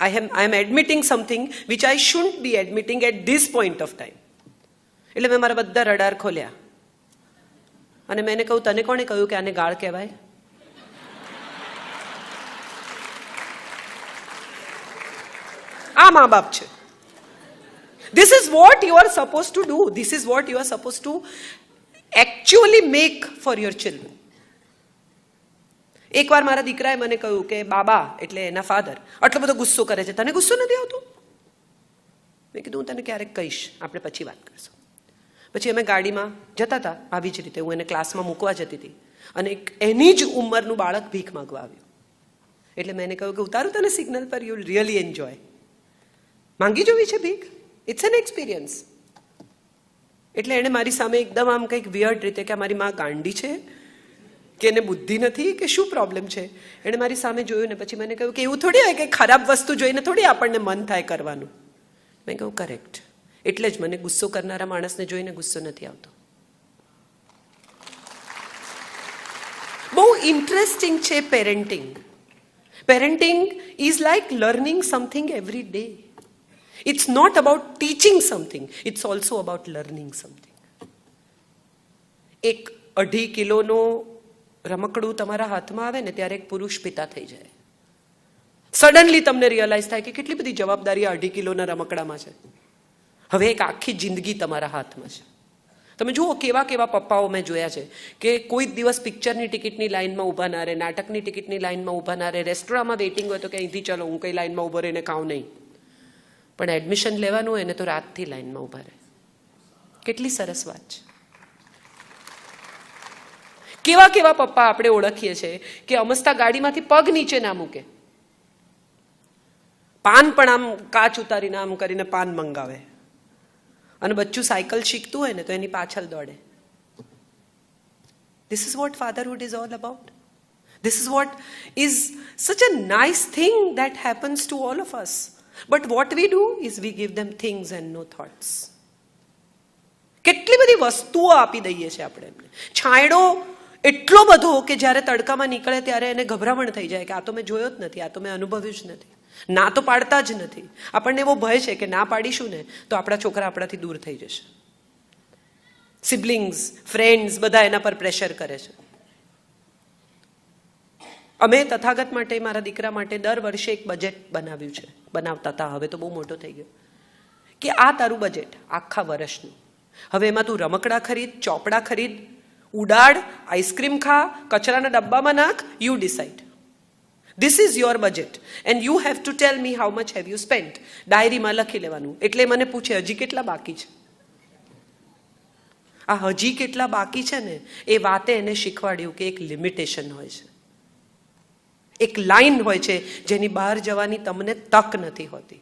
I am admitting something which I shouldn't be admitting at this point of time. એટલે મેં મારા બધા રડાર ખોલ્યા અને મેં એને કહ્યું, તને કોણે કહ્યું કે આને ગાળ કહેવાય? આ મા બાપ છે. This is what you are supposed to do. This is what you are supposed to actually make for your children. એકવાર મારા દીકરાએ મને કહ્યું કે બાબા, એટલે એના ફાધર, આટલો બધો ગુસ્સો કરે છે, તને ગુસ્સો નથી આવતો? મેં કીધું હું તને ક્યારેક કહીશ, આપણે પછી વાત કરશું. પછી અમે ગાડીમાં જતા હતા, આવી જ રીતે હું એને ક્લાસમાં મૂકવા જતી હતી અને એની જ ઉંમરનું બાળક ભીખ માંગવા આવ્યું. એટલે મેં એને કહ્યું કે ઉતારું તને સિગ્નલ પર, યુ વિલ રિયલી એન્જોય. માંગી જોવી છે ભીખ, ઇટ્સ એન એક્સપિરિયન્સ. એટલે એણે મારી સામે એકદમ આમ કંઈક વિયર્ડ રીતે કે મારી માં ગાંડી છે કે એને બુદ્ધિ નથી કે શું પ્રોબ્લેમ છે, એણે મારી સામે જોયું ને પછી મને કહ્યું કે એવું થોડી હોય કે ખરાબ વસ્તુ જોઈને થોડી આપણને મન થાય કરવાનું. મેં કહ્યું કરેક્ટ, એટલે જ મને ગુસ્સો કરનારા માણસને જોઈને ગુસ્સો નથી આવતો. બહુ ઇન્ટરેસ્ટિંગ છે parenting. Parenting is like learning something every day. It's not about teaching something, it's also about learning something. એક 2.5 કિલોનો રમકડું તમારા હાથમાં આવે ને ત્યારે એક પુરુષ પિતા થઈ જાય. સડનલી તમને રિયલાઇઝ થાય કે કેટલી બધી જવાબદારી 2.5 કિલોના રમકડામાં છે. હવે એક આખી જિંદગી તમારા હાથમાં છે. તમે જુઓ કેવા કેવા પપ્પાઓ મેં જોયા છે કે કોઈ દિવસ પિક્ચરની ટિકિટની લાઇનમાં ઊભા ના રહે, નાટકની ટિકિટની લાઇનમાં ઊભા ના રહે, રેસ્ટોરાંમાં વેઇટિંગ હોય તો કે અહીંથી ચલો, હું કઈ લાઇનમાં ઊભો રહીને ખાઉં નહીં. પણ એડમિશન લેવાનું હોય ને તો રાતથી લાઇનમાં ઊભા રહે. કેટલી સરસ વાત છે. કેવા કેવા પપ્પા આપણે ઓળખીએ છીએ કે અમસ્તા ગાડીમાંથી પગ નીચે ના મૂકે, પાન પણ આમ કાચ ઉતારીને આમ કરીને પાન મંગાવે, અને બચ્ચું સાયકલ શીખતું હોય ને તો એની પાછળ દોડે. This is what fatherhood is all about. This is what is such a nice thing that happens to all of us. But what we do is we give them things and no thoughts. કેટલી બધી વસ્તુઓ આપી દઈએ છીએ આપણે એમને. છાંયડો એટલો બધો કે જ્યારે તડકામાં નીકળે ત્યારે એને ગભરામણ થઈ જાય કે આ તો મેં જોયો જ નથી, આ તો મેં અનુભવ્યું જ નથી. ના તો પાડતા જ નથી. આપણને એવો ભય છે કે ના પાડીશું ને તો આપણા છોકરા આપણાથી દૂર થઈ જશે. સિબ્લિંગ્સ, ફ્રેન્ડ્સ બધા એના પર પ્રેશર કરે છે. અમે તથાગત માટે, મારા દીકરા માટે દર વર્ષે એક બજેટ બનાવ્યું છે. બનાવતા હતા, હવે તો બહુ મોટો થઈ ગયો, કે આ તારું બજેટ આખા વર્ષનું. હવે એમાં તું રમકડા ખરીદ, ચોપડા ખરીદ, ઉડાડ, આઈસ્ક્રીમ ખા, કચરાના ડબ્બામાં નાખ, you decide. This is your budget and you have to tell me how much have you spent. ડાયરીમાં લખી લેવાનું. એટલે મને પૂછે હજી કેટલા બાકી છે. આ હજી કેટલા બાકી છે ને એ વાતે એને શીખવાડ્યું કે એક લિમિટેશન હોય છે, એક લાઈન હોય છે જેની બહાર જવાની તમને તક નથી હોતી.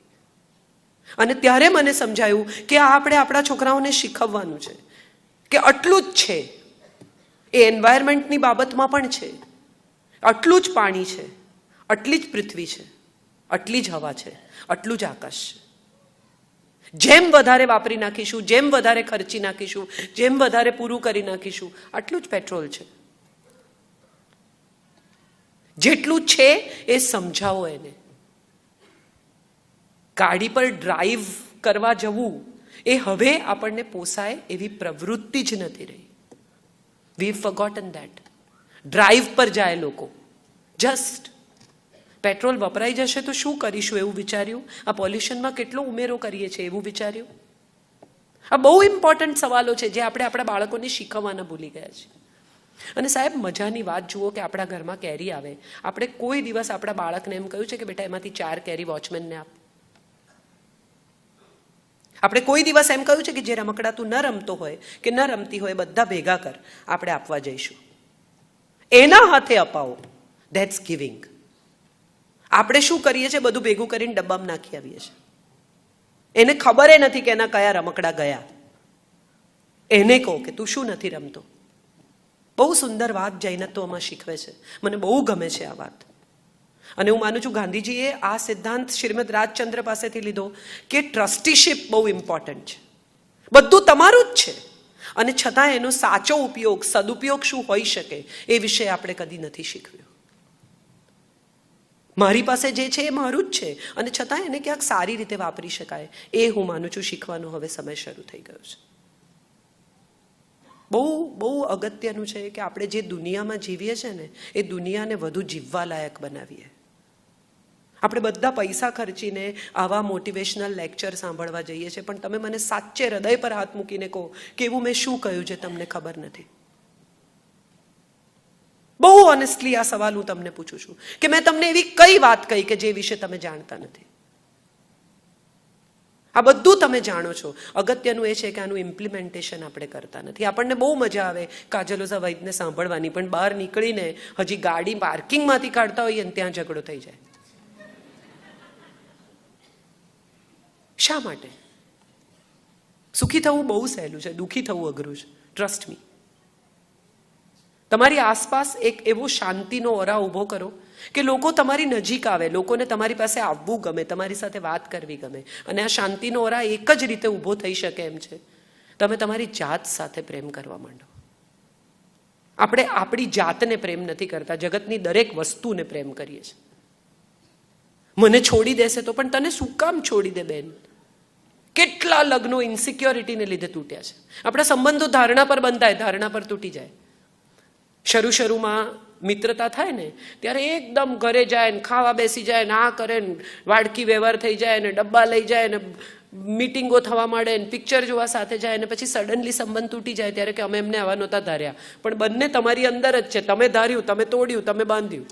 અને ત્યારે મને સમજાયું કે આ આપણે આપણા છોકરાઓને શીખવવાનું છે કે આટલું જ છે. એ એન્વાયરમેન્ટની બાબતમાં પણ છે. આટલું જ પાણી છે, આટલી જ પૃથ્વી છે, આટલી જ હવા છે, આટલું જ આકાશ છે. જેમ વધારે વાપરી નાખીશું, જેમ વધારે ખર્ચી નાખીશું, જેમ વધારે પૂરું કરી નાખીશું, આટલું જ પેટ્રોલ છે. જેટલું છે એ સમજાવો એને. ગાડી પર ડ્રાઈવ કરવા જવું એ હવે આપણને પોસાય એવી પ્રવૃત્તિ જ નથી રહી. વી ફોરગોટન ધેટ. ડ્રાઈવ પર જાય લોકો, જસ્ટ પેટ્રોલ વપરાઈ જશે તો શું કરીશું એવું વિચાર્યું, આ પોલ્યુશનમાં કેટલો ઉમેરો કરીએ છીએ એવું વિચાર્યું. આ બહુ ઇમ્પોર્ટન્ટ સવાલો છે જે આપણે આપણા બાળકોને શીખવવાના ભૂલી ગયા છીએ. અને સાહેબ, મજાની વાત જુઓ કે આપણા ઘરમાં કેરી આવે, આપણે કોઈ દિવસ આપણા બાળકને એમ કહ્યું છે કે બેટા એમાંથી 4 કેરી વોચમેનને આપ? આપણે કોઈ દિવસ એમ કહ્યું છે કે જે રમકડા તું ન રમતો હોય કે ન રમતી હોય બધા ભેગા કર, આપણે આપવા જઈશું, એના હાથે અપાવો. That's giving. આપણે શું કરીએ છીએ, બધું ભેગું કરીને ડબ્બામાં નાખી આવીએ છીએ. એને ખબર નથી કે એના કયા રમકડા ગયા. એને કહો કે તું શું નથી રમતો. બહુ સુંદર વાત જૈનત્વમાં શીખવે છે, મને બહુ ગમે છે આ વાત. અને હું માનું છું ગાંધીજીએ આ સિદ્ધાંત શ્રીમદ રાજચંદ્ર પાસેથી લીધો કે ટ્રસ્ટીશિપ બહુ ઇમ્પોર્ટન્ટ છે. બધું તમારું જ છે અને છતાં એનો સાચો ઉપયોગ, સદુપયોગ શું હોઈ શકે એ વિશે આપણે કદી નથી શીખવ્યું. મારી પાસે જે છે એ મારું જ છે અને છતાં એને ક્યાંક સારી રીતે વાપરી શકાય એ હું માનું છું શીખવાનો હવે સમય શરૂ થઈ ગયો છે. બહુ બહુ અગત્યનું છે કે આપણે જે દુનિયામાં જીવીએ છીએ ને એ દુનિયાને વધુ જીવવા લાયક બનાવીએ. આપણે બધા પૈસા ખર્ચીને આવા મોટિવેશનલ લેક્ચર સાંભળવા જઈએ છીએ, પણ તમે મને સાચે હૃદય પર હાથ મૂકીને કહો કે એવું મેં શું કહ્યું છે તમને ખબર નથી. બહુ ઓનેસ્ટલી આ સવાલ હું તમને પૂછું છું કે મેં તમને એવી કઈ વાત કહી કે જે વિશે તમે જાણતા નથી. આ બધું તમે જાણો છો. અગત્યનું એ છે કે આનું ઇમ્પ્લિમેન્ટેશન આપણે કરતા નથી. આપણને બહુ મજા આવે કાજલોઝા વૈદને સાંભળવાની, પણ બહાર નીકળીને હજી ગાડી પાર્કિંગમાંથી કાઢતા હોઈએ ને ત્યાં ઝઘડો થઈ જાય. શા માટે? સુખી થવું બહુ સહેલું છે, દુઃખી થવું અઘરું છે. Trust me. તમારી આસપાસ એક એવો શાંતિનો ઓરા ઊભો કરો કે લોકો તમારી નજીક આવે, લોકોને તમારી પાસે આવવું ગમે, તમારી સાથે વાત કરવી ગમે. અને આ શાંતિનો ઓરા એક જ રીતે ઊભો થઈ શકે એમ છે, તમે તમારી જાત સાથે પ્રેમ કરવા માંડો. આપણે આપણી જાતને પ્રેમ નથી કરતા, જગતની દરેક વસ્તુને પ્રેમ કરીએ છીએ. મને છોડી દેશે તો પણ તને શું કામ છોડી દે બેન? કેટલા લગ્નો ઇન્સિક્યોરિટીને લીધે તૂટ્યા છે. આપણા સંબંધો ધારણા પર બંધાય, ધારણા પર તૂટી જાય. શરૂમાં મિત્રતા થાય ને ત્યારે એકદમ ઘરે જાય ને ખાવા બેસી જાય ને આ કરે ને વાડકી વ્યવહાર થઈ જાય ને ડબ્બા લઈ જાય ને મીટિંગો થવા માંડે ને પિક્ચર જોવા સાથે જાય ને પછી સડનલી સંબંધ તૂટી જાય ત્યારે કે અમે એમને આવા નહોતા ધાર્યા. પણ બંને તમારી અંદર જ છે, તમે ધાર્યું, તમે તોડ્યું, તમે બાંધ્યું.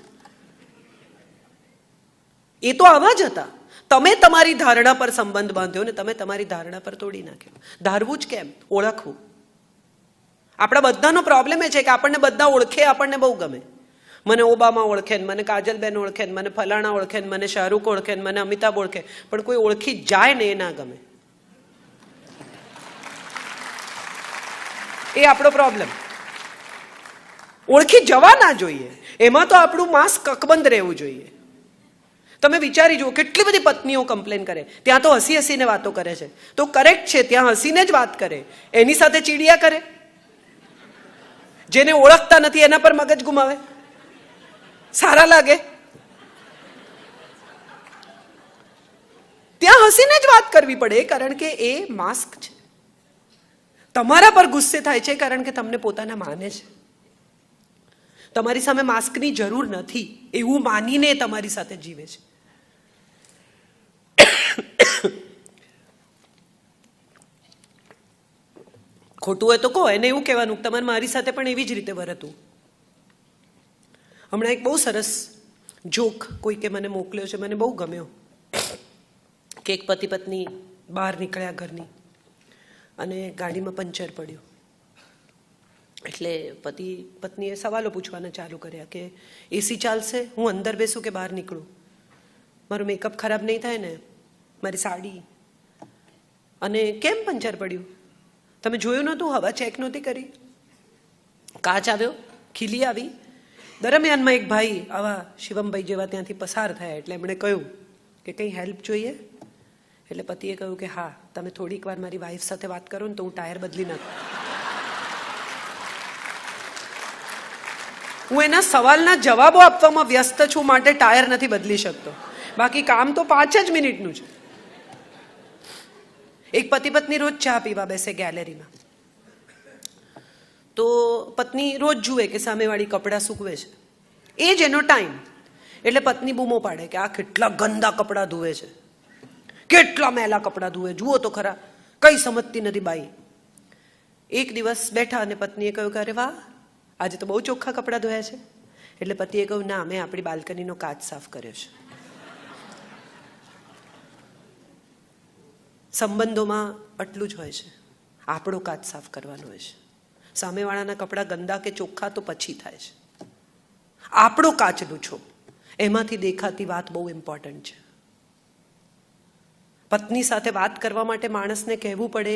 એ તો આવા જ હતા. તમે તમારી ધારણા પર સંબંધ બાંધ્યો ને તમે તમારી ધારણા પર તોડી નાખ્યો. ધારવું જ કેમ? ઓળખવું. આપણા બધાનો પ્રોબ્લેમ એ છે કે આપણને બધા ઓળખે, આપણને બહુ ગમે. મને ઓબામા ઓળખે ને, મને કાજલબેન ઓળખે ને, મને ફલાણા ઓળખે ને, મને શાહરૂખ ઓળખે ને, મને અમિતાભ ઓળખે, પણ કોઈ ઓળખી જાય ને એ ના ગમે. એ આપણો પ્રોબ્લેમ. ઓળખી જવા ના જોઈએ, એમાં તો આપણું માંસ કકબંધ રહેવું જોઈએ. તમે વિચારી જુઓ, કેટલી બધી પત્નીઓ કમ્પ્લેન કરે, ત્યાં તો હસી હસીને વાતો કરે છે. તો કરેક્ટ છે, ત્યાં હસીને જ વાત કરે, એની સાથે ચીડિયા કરે. જેને ઓળખતા નથી એના પર મગજ ગુમાવે, સારા લાગે. ત્યાં હસીને જ વાત કરવી પડે, કારણ કે એ માસ્ક છે. તમારા પર ગુસ્સે થાય છે કારણ કે તમને પોતાના માને છે. તમારી સામે માસ્કની જરૂર નથી એવું માનીને તમારી સાથે જીવે છે. ખોટું હોય તો કહો, એને એવું કહેવાનું તમારે મારી સાથે પણ એવી જ રીતે વર્તું. હમણાં એક બહુ સરસ જોક કોઈકે મને મોકલ્યો છે, મને બહુ ગમ્યો. કે એક પતિ પત્ની બહાર નીકળ્યા ઘરની અને ગાડીમાં પંચર પડ્યું. એટલે પતિ પત્નીએ સવાલો પૂછવાના ચાલુ કર્યા કે એસી ચાલશે, હું અંદર બેસું કે બહાર નીકળું, મારું મેકઅપ ખરાબ નહીં થાય ને, મારી સાડી, અને કેમ પંચર પડ્યું, તમે જોયું નહોતું, હવા ચેક નહોતી કરી, કાચ આવ્યો, ખીલી આવી. દરમિયાનમાં એક ભાઈ આવા શિવમભાઈ જેવા ત્યાંથી પસાર થયા, એટલે એમણે કહ્યું કે કંઈ હેલ્પ જોઈએ? એટલે પતિએ કહ્યું કે હા, તમે થોડીક વાર મારી વાઈફ સાથે વાત કરો ને તો હું ટાયર બદલી નાખું. હું એના સવાલના જવાબો આપવામાં વ્યસ્ત છું માટે ટાયર નથી બદલી શકતો, બાકી કામ તો 5 જ મિનિટનું છે. એક પતિ પત્ની રોજ ચા પીવા બેસે ગેલેરીમાં. તો પત્ની રોજ જુએ કે સામેવાળી કપડાં સૂકવે છે, એ જ એનો ટાઈમ. એટલે પત્ની બૂમો પાડે કે આ કેટલા ગંદા કપડાં ધુએ છે, કેટલા મેલા કપડાં ધુએ, જુઓ તો ખરા, કઈ સમજતી નથી બાઈ. એક દિવસ બેઠા અને પત્નીએ કહ્યું કે અરે વાહ, આજે તો બહુ ચોખ્ખા કપડાં ધોયા છે. એટલે પતિએ કહ્યું ના, મેં આપણી બાલ્કનીનો કાચ સાફ કર્યો છે. સંબંધોમાં આટલું જ હોય છે, આપણો કાચ સાફ કરવાનો હોય છે. સામેવાળાના કપડાં ગંદા કે ચોખ્ખા તો પછી થાય છે. આપણો કાચ લૂછો, એમાંથી દેખાતી વાત બહુ ઇમ્પોર્ટન્ટ છે. પત્ની સાથે વાત કરવા માટે માણસને કહેવું પડે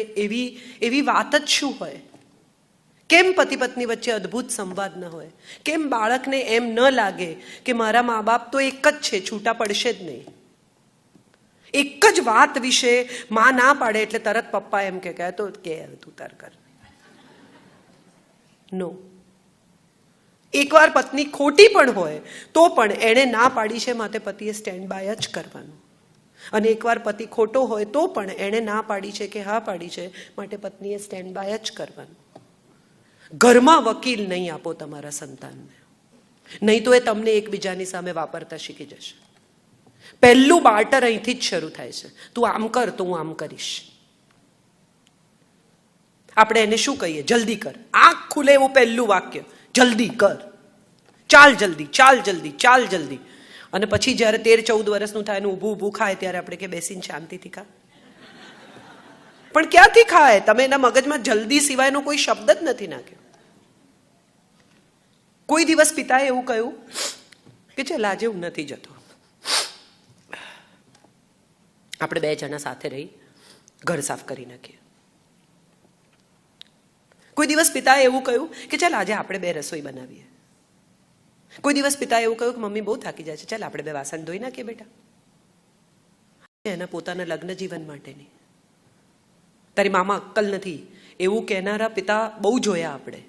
એવી વાત જ શું હોય? કેમ પતિ પત્ની વચ્ચે અદ્ભુત સંવાદ ન હોય? કેમ બાળકને એમ ન લાગે કે મારા મા બાપ તો એક જ છે, છૂટા પડશે જ નહીં? એક જ વાત વિશે માં ના પાડે એટલે તરત પપ્પા એમ કે તો કે તું તાર કર. નો. એકવાર પત્ની ખોટી પણ હોય તો પણ એણે ના પાડી છે માટે પતિએ સ્ટેન્ડ બાય જ કરવાનું. અને એકવાર પતિ ખોટો હોય તો પણ એણે ના પાડી છે કે હા પાડી છે માટે પત્નીએ સ્ટેન્ડ બાય જ કરવાનું. ઘરમાં વકીલ નહીં આપો તમારા સંતાનને, નહીં તો એ તમને એકબીજાની સામે વાપરતા શીખી જશે. પહેલું બાર્ટર અહીંથી જ શરૂ થાય છે, તું આમ કર તો હું આમ કરીશ. આપણે એને શું કહીએ? જલ્દી કર. આંખ ખુલે એવું પહેલું વાક્ય, જલ્દી કર, ચાલ જલ્દી, ચાલ જલ્દી, ચાલ જલ્દી. અને પછી જ્યારે 13-14 વર્ષનું થાય ને ઊભું ઊભું ખાય ત્યારે આપણે કે બેસીને શાંતિથી ખા. પણ ક્યાંથી ખાય? તમે એના મગજમાં જલ્દી સિવાયનો કોઈ શબ્દ જ નથી નાખ્યો. કોઈ દિવસ પિતાએ એવું કહ્યું કે ચાલ આજે હું નથી જતો, આપણે 2 જણા સાથે રહી ઘર સાફ કરી નાખીએ. કોઈ દિવસ પિતાએ એવું કહ્યું કે ચાલ આજે આપણે 2 રસોઈ બનાવીએ. કોઈ દિવસ પિતાએ એવું કહ્યું કે મમ્મી બહુ થાકી જાય છે, ચાલ આપણે 2 વાસણ ધોઈ નાખીએ બેટા. એના પોતાના લગ્ન જીવન માટેની. તારી મામા અક્કલ નથી એવું કહેનારા પિતા બહુ જોયા આપણે.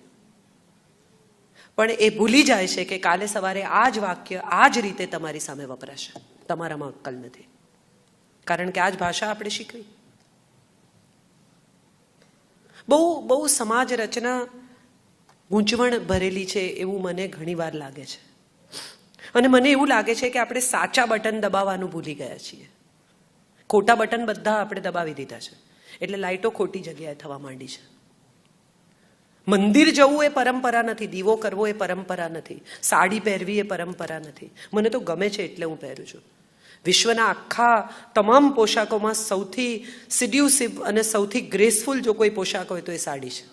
પણ એ ભૂલી જાય છે કે કાલે સવારે આ જ વાક્ય આ જ રીતે તમારી સામે વપરાશે. તમારામાં અક્કલ નથી, કારણ કે આ જ ભાષા આપણે શીખવી. બહુ બહુ સમાજ રચના ગૂંચવણ ભરેલી છે એવું મને ઘણીવાર લાગે છે. અને મને એવું લાગે છે કે આપણે સાચા બટન દબાવવાનું ભૂલી ગયા છીએ. ખોટા બટન બધા આપણે દબાવી દીધા છે, એટલે લાઇટો ખોટી જગ્યાએ થવા માંડી છે. મંદિર જવું એ પરંપરા નથી, દીવો કરવો એ પરંપરા નથી, સાડી પહેરવી એ પરંપરા નથી. મને તો ગમે છે એટલે હું પહેરું છું. વિશ્વના આખા તમામ પોશાકોમાં સૌથી સિડ્યુસિવ અને સૌથી ગ્રેસફુલ જો કોઈ પોશાક હોય તો એ સાડી છે.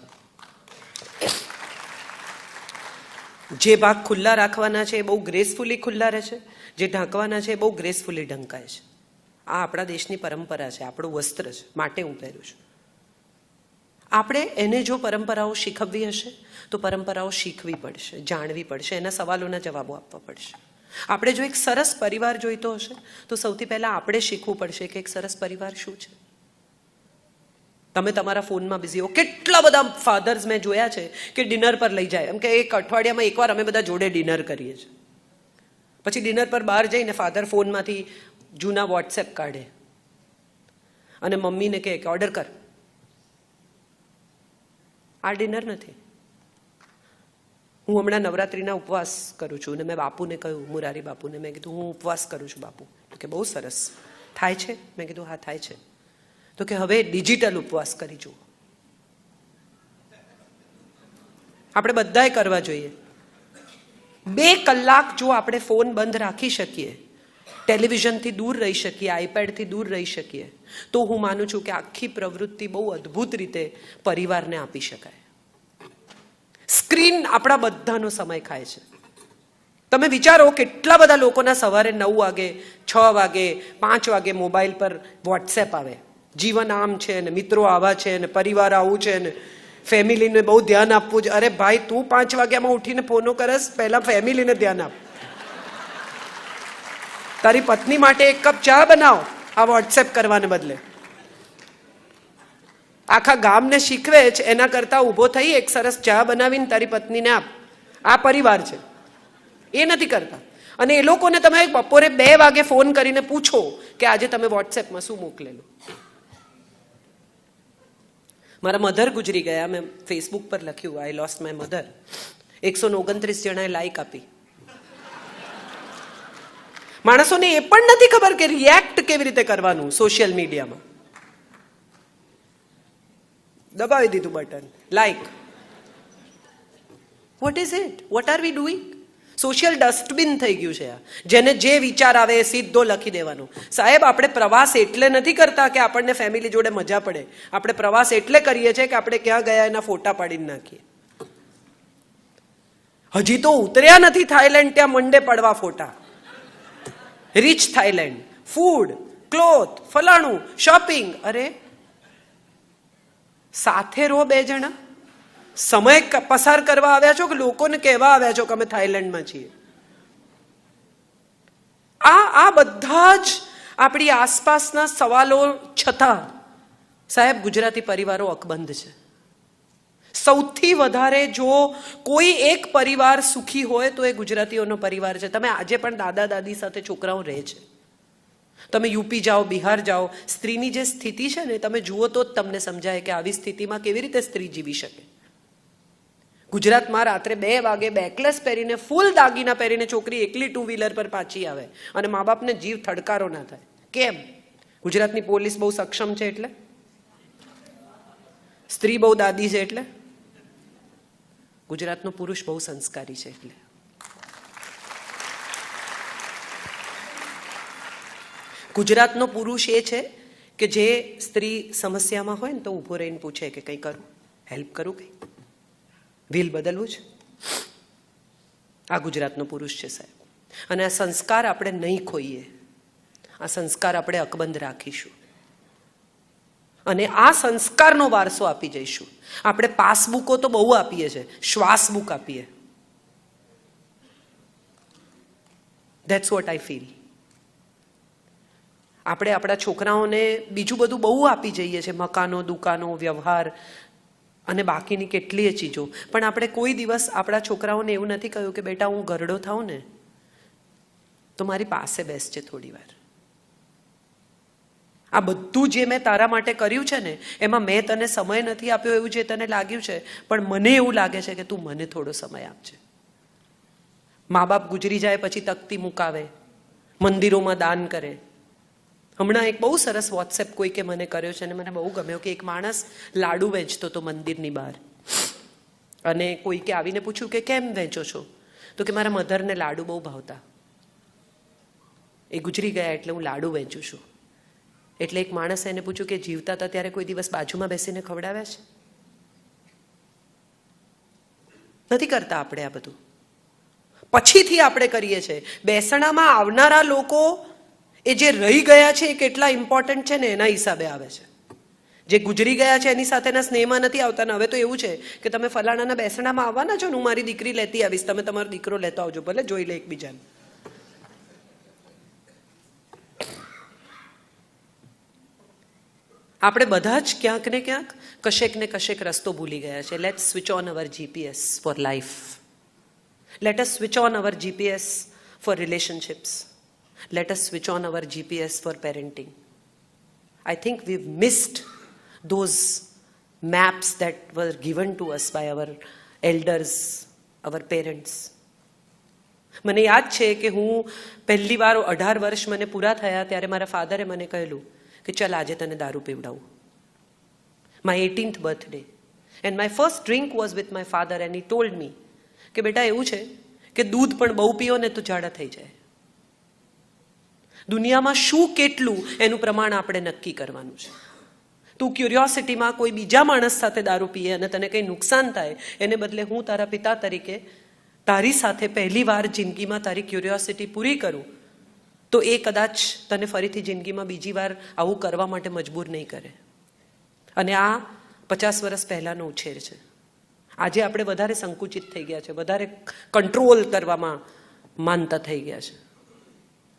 જે ભાગ ખુલ્લા રાખવાના છે એ બહુ ગ્રેસફુલી ખુલ્લા રહે છે, જે ઢાંકવાના છે એ બહુ ગ્રેસફુલી ઢંકાય છે. આ આપણા દેશની પરંપરા છે, આપણું વસ્ત્ર છે, માટે હું પહેરું છું. આપણે એને જો પરંપરાઓ શીખવવી હશે તો પરંપરાઓ શીખવી પડશે, જાણવી પડશે, એના સવાલોના જવાબો આપવા પડશે. આપણે જો એક સરસ પરિવાર જોઈતો હશે તો સૌથી પહેલાં આપણે શીખવું પડશે કે એક સરસ પરિવાર શું છે. તમે તમારા ફોનમાં બિઝી હો. કેટલા બધા ફાધર્સ મેં જોયા છે કે ડિનર પર લઈ જાય, એમ કે એક અઠવાડિયામાં એકવાર અમે બધા જોડે ડિનર કરીએ છીએ. પછી ડિનર પર બહાર જઈને ફાધર ફોનમાંથી જૂના વોટ્સએપ કાઢે અને મમ્મીને કહે કે ઓર્ડર કર. આ ડિનર નથી. હું હમણાં નવરાત્રિના ઉપવાસ કરું છું અને મેં બાપુને કહ્યું, મુરારી બાપુને મેં કીધું હું ઉપવાસ કરું છું બાપુ. તો કે બહુ સરસ, થાય છે? મેં કીધું હા થાય છે. તો કે હવે ડિજિટલ ઉપવાસ કરી જુઓ. આપણે બધાએ કરવા જોઈએ. 2 કલાક જો આપણે ફોન બંધ રાખી શકીએ, ટેલિવિઝનથી દૂર રહી શકીએ, આઈપેડથી દૂર રહી શકીએ, તો હું માનું છું કે આખી પ્રવૃત્તિ બહુ અદ્ભુત રીતે પરિવારને આપી શકાય. સ્ક્રીન આપણા બધાનો સમય ખાય છે. તમે વિચારો કેટલા બધા લોકોના સવારે 9 વાગે, 6 વાગે, 5 વાગે મોબાઈલ પર વોટ્સએપ આવે, જીવન આમ છે ને, મિત્રો આવા છે ને, પરિવાર આવું છે ને, ફેમિલીને બહુ ધ્યાન આપવું છે. અરે ભાઈ, તું 5 વાગ્યામાં ઉઠીને ફોનો કરસ, પહેલા ફેમિલીને ધ્યાન આપ. તારી પત્ની માટે 1 કપ ચા બનાવો આ વોટ્સએપ કરવાને બદલે. આખા ગામને શીખવે છે એના કરતાં ઊભો થઈ એક સરસ ચા બનાવીને તારી પત્નીને આપ. આ પરિવાર છે, એ નથી કરતા. અને એ લોકોને તમે બપોરે 2 વાગે ફોન કરીને પૂછો કે આજે તમે વોટ્સએપમાં શું મોકલેલું. મારા મધર ગુજરી ગયા, મેં ફેસબુક પર લખ્યું આઈ લોસ્ટ માય મધર. 129 જણાએ લાઈક આપી. માણસોને એ પણ નથી ખબર કે રિએક્ટ કેવી રીતે કરવાનું સોશિયલ મીડિયામાં. દબાવી દીધું button, like. What is it? What are we doing? Social dustbin થઈ ગયું છે આ. જેને જે વિચાર આવે એ સીધો લખી દેવાનો. સાહેબ, આપણે પ્રવાસ એટલે નથી કરતા કે આપણને ફેમિલી જોડે મજા પડે. આપણે પ્રવાસ એટલે કરીએ છીએ કે આપણે ક્યાં ગયા એના ફોટા પાડીને નાખીએ. હજી તો ઉતર્યા નથી થાઈલેન્ડ, ત્યાં મંડે પડવા ફોટા. રીચ થાઈલેન્ડ, ફૂડ, ક્લોથ, ફલાણું, શોપિંગ. અરે સાથે રહો 2 જણા. સમય પસાર કરવા આવ્યા છો કે લોકોને કહેવા આવ્યા છો કે અમે થાઈલેન્ડમાં છીએ? આ બધા જ આપણી આસપાસના સવાલો છતાં સાહેબ ગુજરાતી પરિવારો અકબંધ છે. સૌથી વધારે જો કોઈ એક પરિવાર સુખી હોય તો એ ગુજરાતીઓનો પરિવાર છે. તમે આજે પણ દાદા દાદી સાથે છોકરાઓ રહે છે. તમે યુપી જાઓ, બિહાર જાઓ, સ્ત્રીની જે સ્થિતિ છે ને તમે જુઓ તો જ તમને સમજાય કે આવી સ્થિતિમાં કેવી રીતે સ્ત્રી જીવી શકે. ગુજરાતમાં રાત્રે 2 વાગે બેકલેસ પહેરીને ફૂલ દાગીના પહેરીને છોકરી એકલી 2 વ્હીલર પર પાછી આવે અને મા બાપને જીવ થડકારો ના થાય. કેમ? ગુજરાતની પોલીસ બહુ સક્ષમ છે એટલે? સ્ત્રી બહુ દાદી છે એટલે? ગુજરાતનો પુરુષ બહુ સંસ્કારી છે એટલે? ગુજરાતનો પુરુષ એ છે કે જે સ્ત્રી સમસ્યામાં હોય ને તો ઊભો રહીને પૂછે કે કંઈ કરું, હેલ્પ કરું, કંઈ વ્હીલ બદલવું છે. આ ગુજરાતનો પુરુષ છે સાહેબ. અને આ સંસ્કાર આપણે નહીં ખોઈએ. આ સંસ્કાર આપણે અકબંધ રાખીશું અને આ સંસ્કારનો વારસો આપી જઈશું. આપણે પાસબુકો તો બહુ આપીએ છીએ, શ્વાસબુક આપીએ. That's what I feel. આપણે આપણા છોકરાઓને બીજું બધું બહુ આપી જઈએ છીએ, મકાનો, દુકાનો, વ્યવહાર અને બાકીની કેટલીય ચીજો, પણ આપણે કોઈ દિવસ આપણા છોકરાઓને એવું નથી કહ્યું કે બેટા હું ઘરડો થાઉં ને તો મારી પાસે બેસજે થોડી વાર. આ બધું જે મેં તારા માટે કર્યું છે ને એમાં મેં તને સમય નથી આપ્યો એવું જે તને લાગ્યું છે, પણ મને એવું લાગે છે કે તું મને થોડો સમય આપજે. મા બાપ ગુજરી જાય પછી તકતી મુકાવે, મંદિરોમાં દાન કરે. હમણાં એક બહુ સરસ વોટ્સએપ કોઈકે મને કર્યો છે અને મને બહુ ગમ્યો કે એક માણસ લાડુ વેચતો હતો મંદિરની બહાર, અને કોઈકે આવીને પૂછ્યું કે કેમ વેચો છો? તો કે મારા મધરને લાડુ બહુ ભાવતા, એ ગુજરી ગયા એટલે હું લાડુ વેચું છું. એટલે એક માણસે એને પૂછ્યું કે જીવતા હતા ત્યારે કોઈ દિવસ બાજુમાં બેસીને ખવડાવ્યા છે? નથી કરતા આપણે આ બધું, પછીથી આપણે કરીએ છીએ. બેસણામાં આવનારા લોકો એ જે રહી ગયા છે એ કેટલા ઇમ્પોર્ટન્ટ છે ને એના હિસાબે આવે છે. જે ગુજરી ગયા છે એની સાથેના સ્નેહમાં નથી આવતા ને. હવે તો એવું છે કે તમે ફલાણાના બેસણામાં આવવાના છો ને, હું મારી દીકરી લેતી આવીશ, તમે તમારો દીકરો લેતા આવજો, ભલે જોઈ લે એકબીજાને. આપણે બધા જ ક્યાંક ને ક્યાંક કશેક ને કશેક રસ્તો ભૂલી ગયા છે. Let's switch on our GPS for life. Let us switch on our GPS for relationships. Let us switch on our GPS for parenting. I think we've missed those maps that were given to us by our elders, our parents. મને યાદ છે કે હું પહેલી વાર 18 વર્ષ મને પૂરા થયા ત્યારે મારા ફાધરે મને કહેલું કે ચલ આજે તને દારૂ પીવડાવું. My 18th birthday. And my first drink was with my father and he told me કે બેટા એવું છે કે દૂધ પણ બહુ પીઓ ને તો ઝાડા થઈ જાય. દુનિયામાં શું કેટલું એનું પ્રમાણ આપણે નક્કી કરવાનું છે. તું ક્યુરિયોસિટીમાં કોઈ બીજા માણસ સાથે દારૂ પીએ અને તને કંઈ નુકસાન થાય એને બદલે હું તારા પિતા તરીકે તારી સાથે પહેલી વાર જિંદગીમાં તારી ક્યુરિયોસિટી પૂરી કરું તો એ કદાચ તને ફરીથી જિંદગીમાં બીજી વાર આવું કરવા માટે મજબૂર નહીં કરે. અને આ 50 વર્ષ પહેલાંનો ઉછેર છે. આજે આપણે વધારે સંકુચિત થઈ ગયા છે, વધારે કંટ્રોલ કરવામાં માનતા થઈ ગયા છે.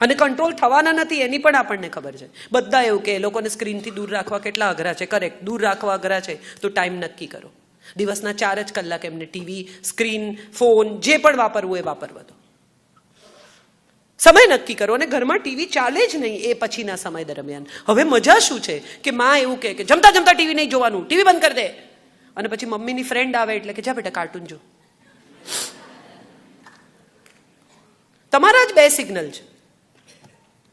અને કંટ્રોલ થવાના નથી એની પણ આપણને ખબર છે. બધા એવું કે એ લોકોને સ્ક્રીનથી દૂર રાખવા કેટલા અઘરા છે. કરેક્ટ, દૂર રાખવા અઘરા છે તો ટાઈમ નક્કી કરો. દિવસના 4 જ કલાક એમને ટીવી, સ્ક્રીન, ફોન જે પણ વાપરવું એ વાપરવા દો. સમય નક્કી કરો અને ઘરમાં ટીવી ચાલે જ નહીં એ પછીના સમય દરમિયાન. હવે મજા શું છે કે માં એવું કે જમતા જમતા ટીવી નહીં જોવાનું, ટીવી બંધ કરી દે. અને પછી મમ્મીની ફ્રેન્ડ આવે એટલે કે જા બેટા કાર્ટૂન જો. તમારા જ 2 સિગ્નલ છે.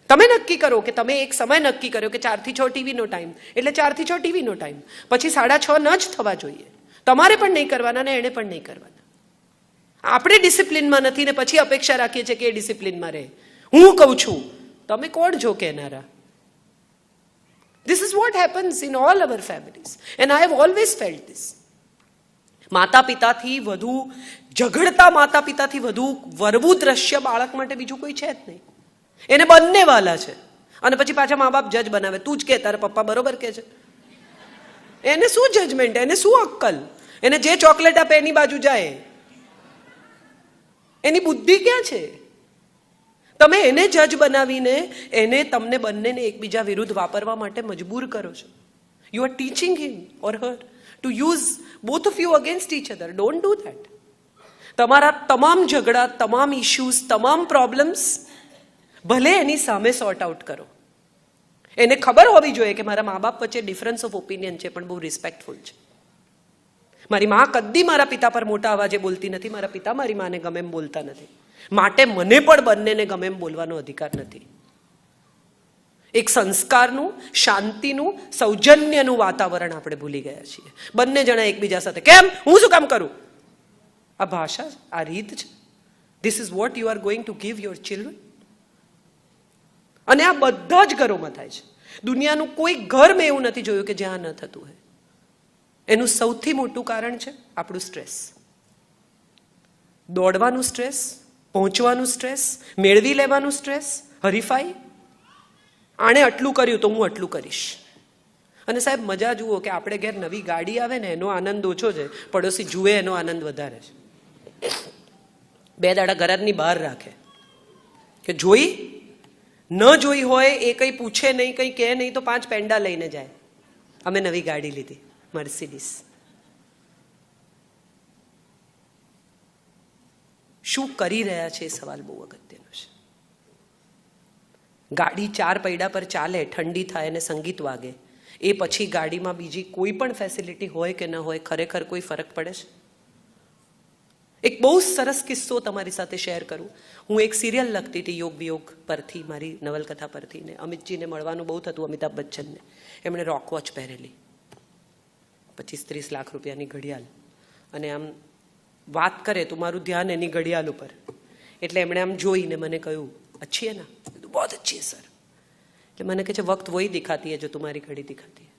તમે નક્કી કરો કે તમે એક સમય નક્કી કર્યો કે 4 થી 6 ટીવીનો ટાઈમ, એટલે 4 થી 6 ટીવીનો ટાઈમ. પછી 6:30 ન જ થવા જોઈએ. તમારે પણ નહીં કરવાના ને એણે પણ નહીં કરવાના. આપણે ડિસિપ્લિનમાં નથી ને પછી અપેક્ષા રાખીએ છીએ કે એ ડિસિપ્લિનમાં રહે. હું કહું છું, તમે કોણ છો કહેનારા? This is what happens in all our families and I have always felt this. માતા પિતાથી વધુ ઝઘડતા, માતા પિતાથી વધુ વરવું દ્રશ્ય બાળક માટે બીજું કોઈ છે જ નહીં. એને બંને વાલા છે અને પછી પાછા મા બાપ જજ બનાવે. તું જ કે તારા પપ્પા બરોબર કે છે. એને શું જજમેન્ટ, એને શું અક્કલ? એને જે ચોકલેટ આપે એની બાજુ જાય. એની બુદ્ધિ ક્યાં છે? તમે એને જજ બનાવીને એને તમને બંનેને એકબીજા વિરુદ્ધ વાપરવા માટે મજબૂર કરો છો. You are teaching him or her to use both of you against each other. Don't do that. તમારા તમામ ઝઘડા, તમામ ઇશ્યુઝ, તમામ પ્રોબ્લેમ્સ ભલે એની સામે સોર્ટ આઉટ કરો. એને ખબર હોવી જોઈએ કે મારા મા બાપ વચ્ચે ડિફરન્સ ઓફ ઓપિનિયન છે પણ બહુ રિસ્પેક્ટફુલ છે. મારી મા કદી મારા પિતા પર મોટા અવાજે બોલતી નથી, મારા પિતા મારી માને ગમે એમ બોલતા નથી. માટે મને પણ બંનેને ગમે એમ બોલવાનો અધિકાર નથી. એક સંસ્કારનું, શાંતિનું, સૌજન્યનું વાતાવરણ આપણે ભૂલી ગયા છીએ. બંને જણા એકબીજા સાથે કેમ, હું શું કામ કરું? આ ભાષા, આ રીત છે. This is what you are going to give your children. અને આ બધા જ ઘરોમાં થાય છે. દુનિયાનું કોઈ ઘર મેં એવું નથી જોયું કે જ્યાં ન થતું હોય. એનું સૌથી મોટું કારણ છે આપણું સ્ટ્રેસ. દોડવાનું સ્ટ્રેસ, પહોંચવાનું સ્ટ્રેસ, મેળવી લેવાનું સ્ટ્રેસ, હરીફાઈ. આણે આટલું કર્યું તો હું આટલું કરીશ. અને સાહેબ મજા જુઓ કે આપણે ઘેર નવી ગાડી આવે ને એનો આનંદ ઓછો છે, પડોશી જુએ એનો આનંદ વધારે છે. 2 દાડા ઘરની બહાર રાખે કે જોઈ ન જોઈ હોય એ કંઈ પૂછે નહીં, કંઈ કહે નહીં તો 5 પેંડા લઈને જાય. અમે નવી ગાડી લીધી, મર્સિડીઝ. શું કરી રહ્યા છે એ સવાલ બહુ અગત્યનો છે. ગાડી 4 પૈડા પર ચાલે, ઠંડી થાય અને સંગીત વાગે, એ પછી ગાડીમાં બીજી કોઈ પણ ફેસિલિટી હોય કે ન હોય, ખરેખર કોઈ ફરક પડે છે? એક બહુ સરસ કિસ્સો તમારી સાથે શેર કરું. હું એક સિરિયલ લખતી હતી યોગ વિયોગ પરથી, મારી નવલકથા પરથી, ને અમિતજીને મળવાનું બહુ થતું, અમિતાભ બચ્ચનને. એમણે રોક વોચ પહેરેલી, 25-30 લાખ રૂપિયાની ઘડિયાળ, અને આમ વાત કરે તો મારું ધ્યાન એની ઘડિયાળ ઉપર. એટલે એમણે આમ જોઈને મને કહ્યું, अच्छी है ना? બહુ अच्छी है सर. એટલે મને કહે છે, વક્ત વહી દિખાતી है जो तुम्हारी घड़ी दिखाती है.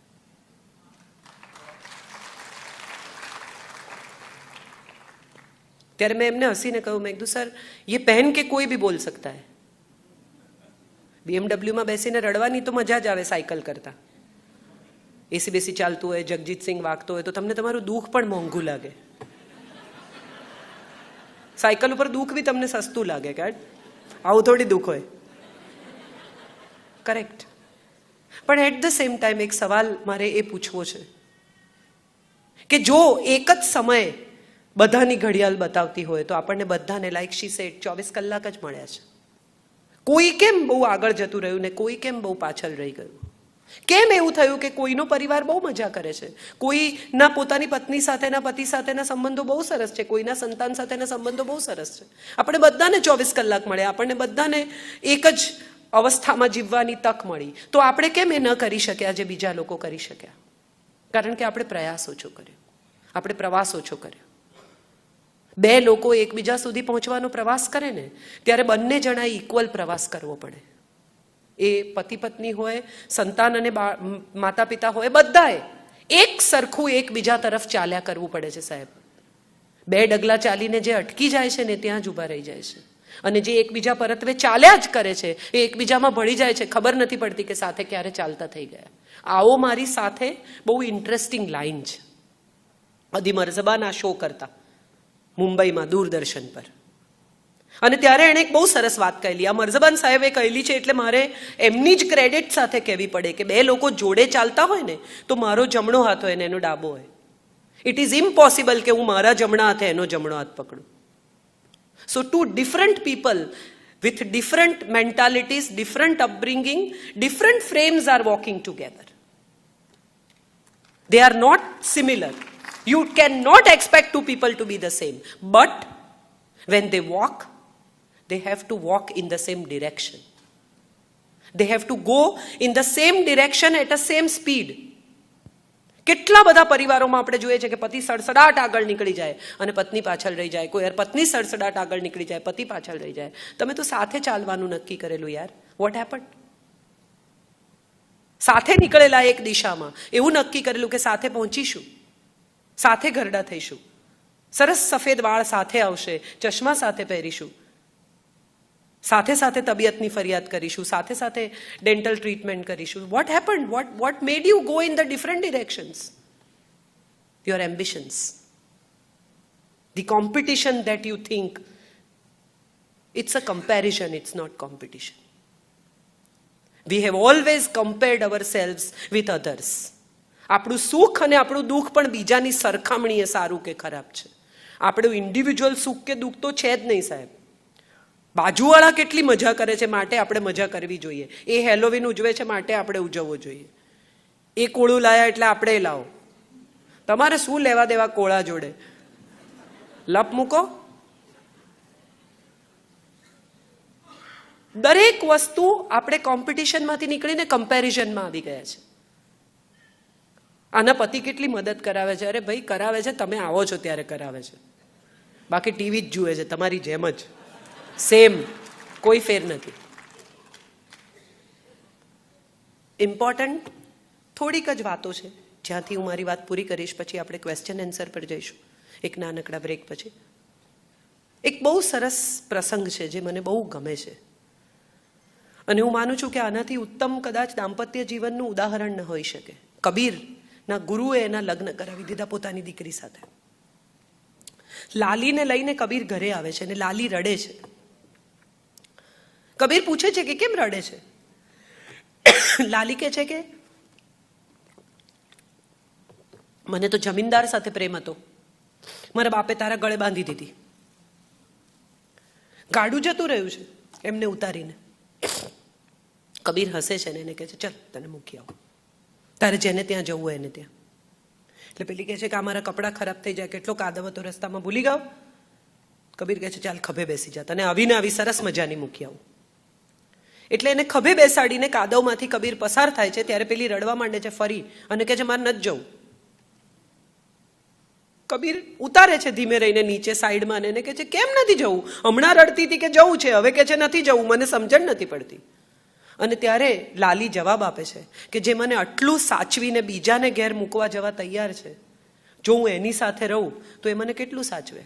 ત્યારે મેં એમને હસીને કહ્યું, મેં કીધું સર ये पहन के कोई भी बोल सकता है. BMW માં બેસીને રડવાની તો મજા જ આવે સાયકલ કરતા. એસી બેસી ચાલતું હોય, જગજીત સિંહ વાગતો હોય તો તમને તમારું દુઃખ પણ મોંઘું લાગે. સાયકલ ઉપર દુઃખ બી તમને સસ્તું લાગે કે આવું થોડી દુઃખ હોય. કરેક્ટ. પણ એટ ધ સેમ ટાઈમ એક સવાલ મારે એ પૂછવો છે કે જો એક જ સમયે બધાની ઘડિયાળ બતાવતી હોય તો આપણને બધાને લાઈક શી સેડ 24 કલાક જ મળ્યા છે. કોઈ કેમ બહુ આગળ જતું રહ્યું ને કોઈ કેમ બહુ પાછળ રહી ગયું? કેમ એવું થયું કે કોઈનો પરિવાર બહુ મજા કરે છે, કોઈના પોતાની પત્ની સાથેના પતિ સાથેના સંબંધો બહુ સરસ છે, કોઈના સંતાન સાથેના સંબંધો બહુ સરસ છે. આપણે બધાને 24 કલાક મળ્યા, આપણને બધાને એક જ અવસ્થામાં જીવવાની તક મળી, તો આપણે કેમ એ ન કરી શક્યા જે બીજા લોકો કરી શક્યા? કારણ કે આપણે પ્રયાસ ઓછો કર્યો, આપણે પ્રવાસ ઓછો કર્યો. 2 લોકો એકબીજા સુધી પહોંચવાનો પ્રવાસ કરે ને ત્યારે બંને જણાએ ઇક્વલ પ્રવાસ કરવો પડે. એ પતિ પત્ની હોય, સંતાન અને માતા પિતા હોય, બધાએ એક સરખું એકબીજા તરફ ચાલ્યા કરવું પડે છે સાહેબ. 2 ડગલા ચાલીને જે અટકી જાય છે ને ત્યાં જ ઊભા રહી જાય છે, અને જે એકબીજા પરત્વે ચાલ્યા જ કરે છે એ એકબીજામાં ભળી જાય છે, ખબર નથી પડતી કે સાથે ક્યારે ચાલતા થઈ ગયા. આવો મારી સાથે બહુ ઇન્ટરેસ્ટિંગ લાઈન છે. અદી મરઝબાના શો કરતા મુંબઈમાં દૂરદર્શન પર, અને ત્યારે એણે એક બહુ સરસ વાત કહેલી. આ મરઝબાન સાહેબે કહેલી છે એટલે મારે એમની જ ક્રેડિટ સાથે કહેવી પડે કે 2 લોકો જોડે ચાલતા હોય ને તો મારો જમણો હાથ હોય ને એનો ડાબો હોય. ઇટ ઇઝ ઇમ્પોસિબલ કે હું મારા જમણા હાથે એનો જમણો હાથ પકડું. સો 2 different people with different mentalities, different upbringing, different frames are walking together. They are not similar. You cannot expect 2 people to be the same. But when they walk, they have to walk in the same direction. They have to go in the same direction at the same speed. કેટલા બધા પરિવારોમાં આપણે જોઈએ છે કે પતિ સડસડાટ આગળ નીકળી જાય અને પત્ની પાછળ રહી જાય, કોઈ યાર પત્ની સડસડાટ આગળ નીકળી જાય, પતિ પાછળ રહી જાય. તમે તો સાથે ચાલવાનું નક્કી કરેલું યાર, વોટ હેપન્ડ? સાથે નીકળેલા એક દિશામાં એવું નક્કી કરેલું કે સાથે પહોંચીશું, સાથે ઘરડા થઈશું, સરસ સફેદ વાળ સાથે આવશે, ચશ્મા સાથે પહેરીશું, સાથે સાથે તબિયતની ફરિયાદ કરીશું, સાથે સાથે ડેન્ટલ ટ્રીટમેન્ટ કરીશું. What happened? What made you go in the different directions? Your ambitions. The competition that you think, it's a comparison, it's not competition. We have always compared ourselves with others. આપણું સુખ અને આપણું દુઃખ પણ બીજાની સરખામણીએ સારું કે ખરાબ છે. આપણું ઇન્ડિવિજ્યુઅલ સુખ કે દુઃખ તો છે જ નહીં સાહેબ. બાજુવાળા કેટલી મજા કરે છે માટે આપણે મજા કરવી જોઈએ, એ હેલોવીન ઉજવે છે માટે આપણે ઉજવવો જોઈએ. એ કોળું લાયા એટલે આપણે લાવો. તમારે શું લેવા દેવા કોળા જોડે? લપ મૂકો. દરેક વસ્તુ આપણે કોમ્પિટિશનમાંથી નીકળીને કમ્પેરિઝનમાં આવી ગયા છે. આના પતિ કેટલી મદદ કરાવે છે? અરે ભાઈ કરાવે છે, તમે આવો છો ત્યારે કરાવે છે, બાકી ટીવી જ જુએ છે તમારી જેમ જ, સેમ, કોઈ ફેર નથી. ઇમ્પોર્ટન્ટ થોડીક જ વાતો છે જ્યાંથી હું મારી વાત પૂરી કરીશ, પછી આપણે ક્વેશ્ચન આન્સર પર જઈશું એક નાનકડા બ્રેક પછી. એક બહુ સરસ પ્રસંગ છે જે મને બહુ ગમે છે, અને હું માનું છું કે આનાથી ઉત્તમ કદાચ દાંપત્ય જીવનનું ઉદાહરણ ન હોઈ શકે. કબીરના ગુરુએ એના લગ્ન કરાવી દીધા પોતાની દીકરી સાથે. લાલીને લઈને કબીર ઘરે આવે છે અને લાલી રડે છે. કબીર પૂછે છે કે કેમ રડે છે? લાલી કહે છે કે મને તો જમીનદાર સાથે પ્રેમ હતો, મારા બાપે તારા ગળે બાંધી દીધી. ગાડું જતું રહ્યું છે એમને ઉતારીને. કબીર હસે છે ને એને કહે છે ચાલ તને મૂકી આવું, તારે જેને ત્યાં જવું હોય એને ત્યાં. એટલે પેલી કહે છે કે આ મારા કપડાં ખરાબ થઈ જાય, કેટલો કાદવ હતો રસ્તામાં, ભૂલી ગયો. કબીર કહે છે ચાલ ખભે બેસી જા, તને આવીને આવી સરસ મજાની મૂકી આવું. એટલે એને ખભે બેસાડીને કાદવમાંથી કબીર પસાર થાય છે ત્યારે પેલી રડવા માંડે છે ફરી અને કહે છે મારે નથી જવું. કબીર ઉતારે છે ધીમે રહીને નીચે સાઈડમાં અને કહે છે કેમ નથી જવું? હમણાં રડતી હતી કે જવું છે, હવે કહે છે નથી જવું, મને સમજણ નથી પડતી. અને ત્યારે લાલી જવાબ આપે છે કે જે મને આટલું સાચવીને બીજાને ઘેર મૂકવા જવા તૈયાર છે, જો હું એની સાથે રહું તો એ મને કેટલું સાચવે.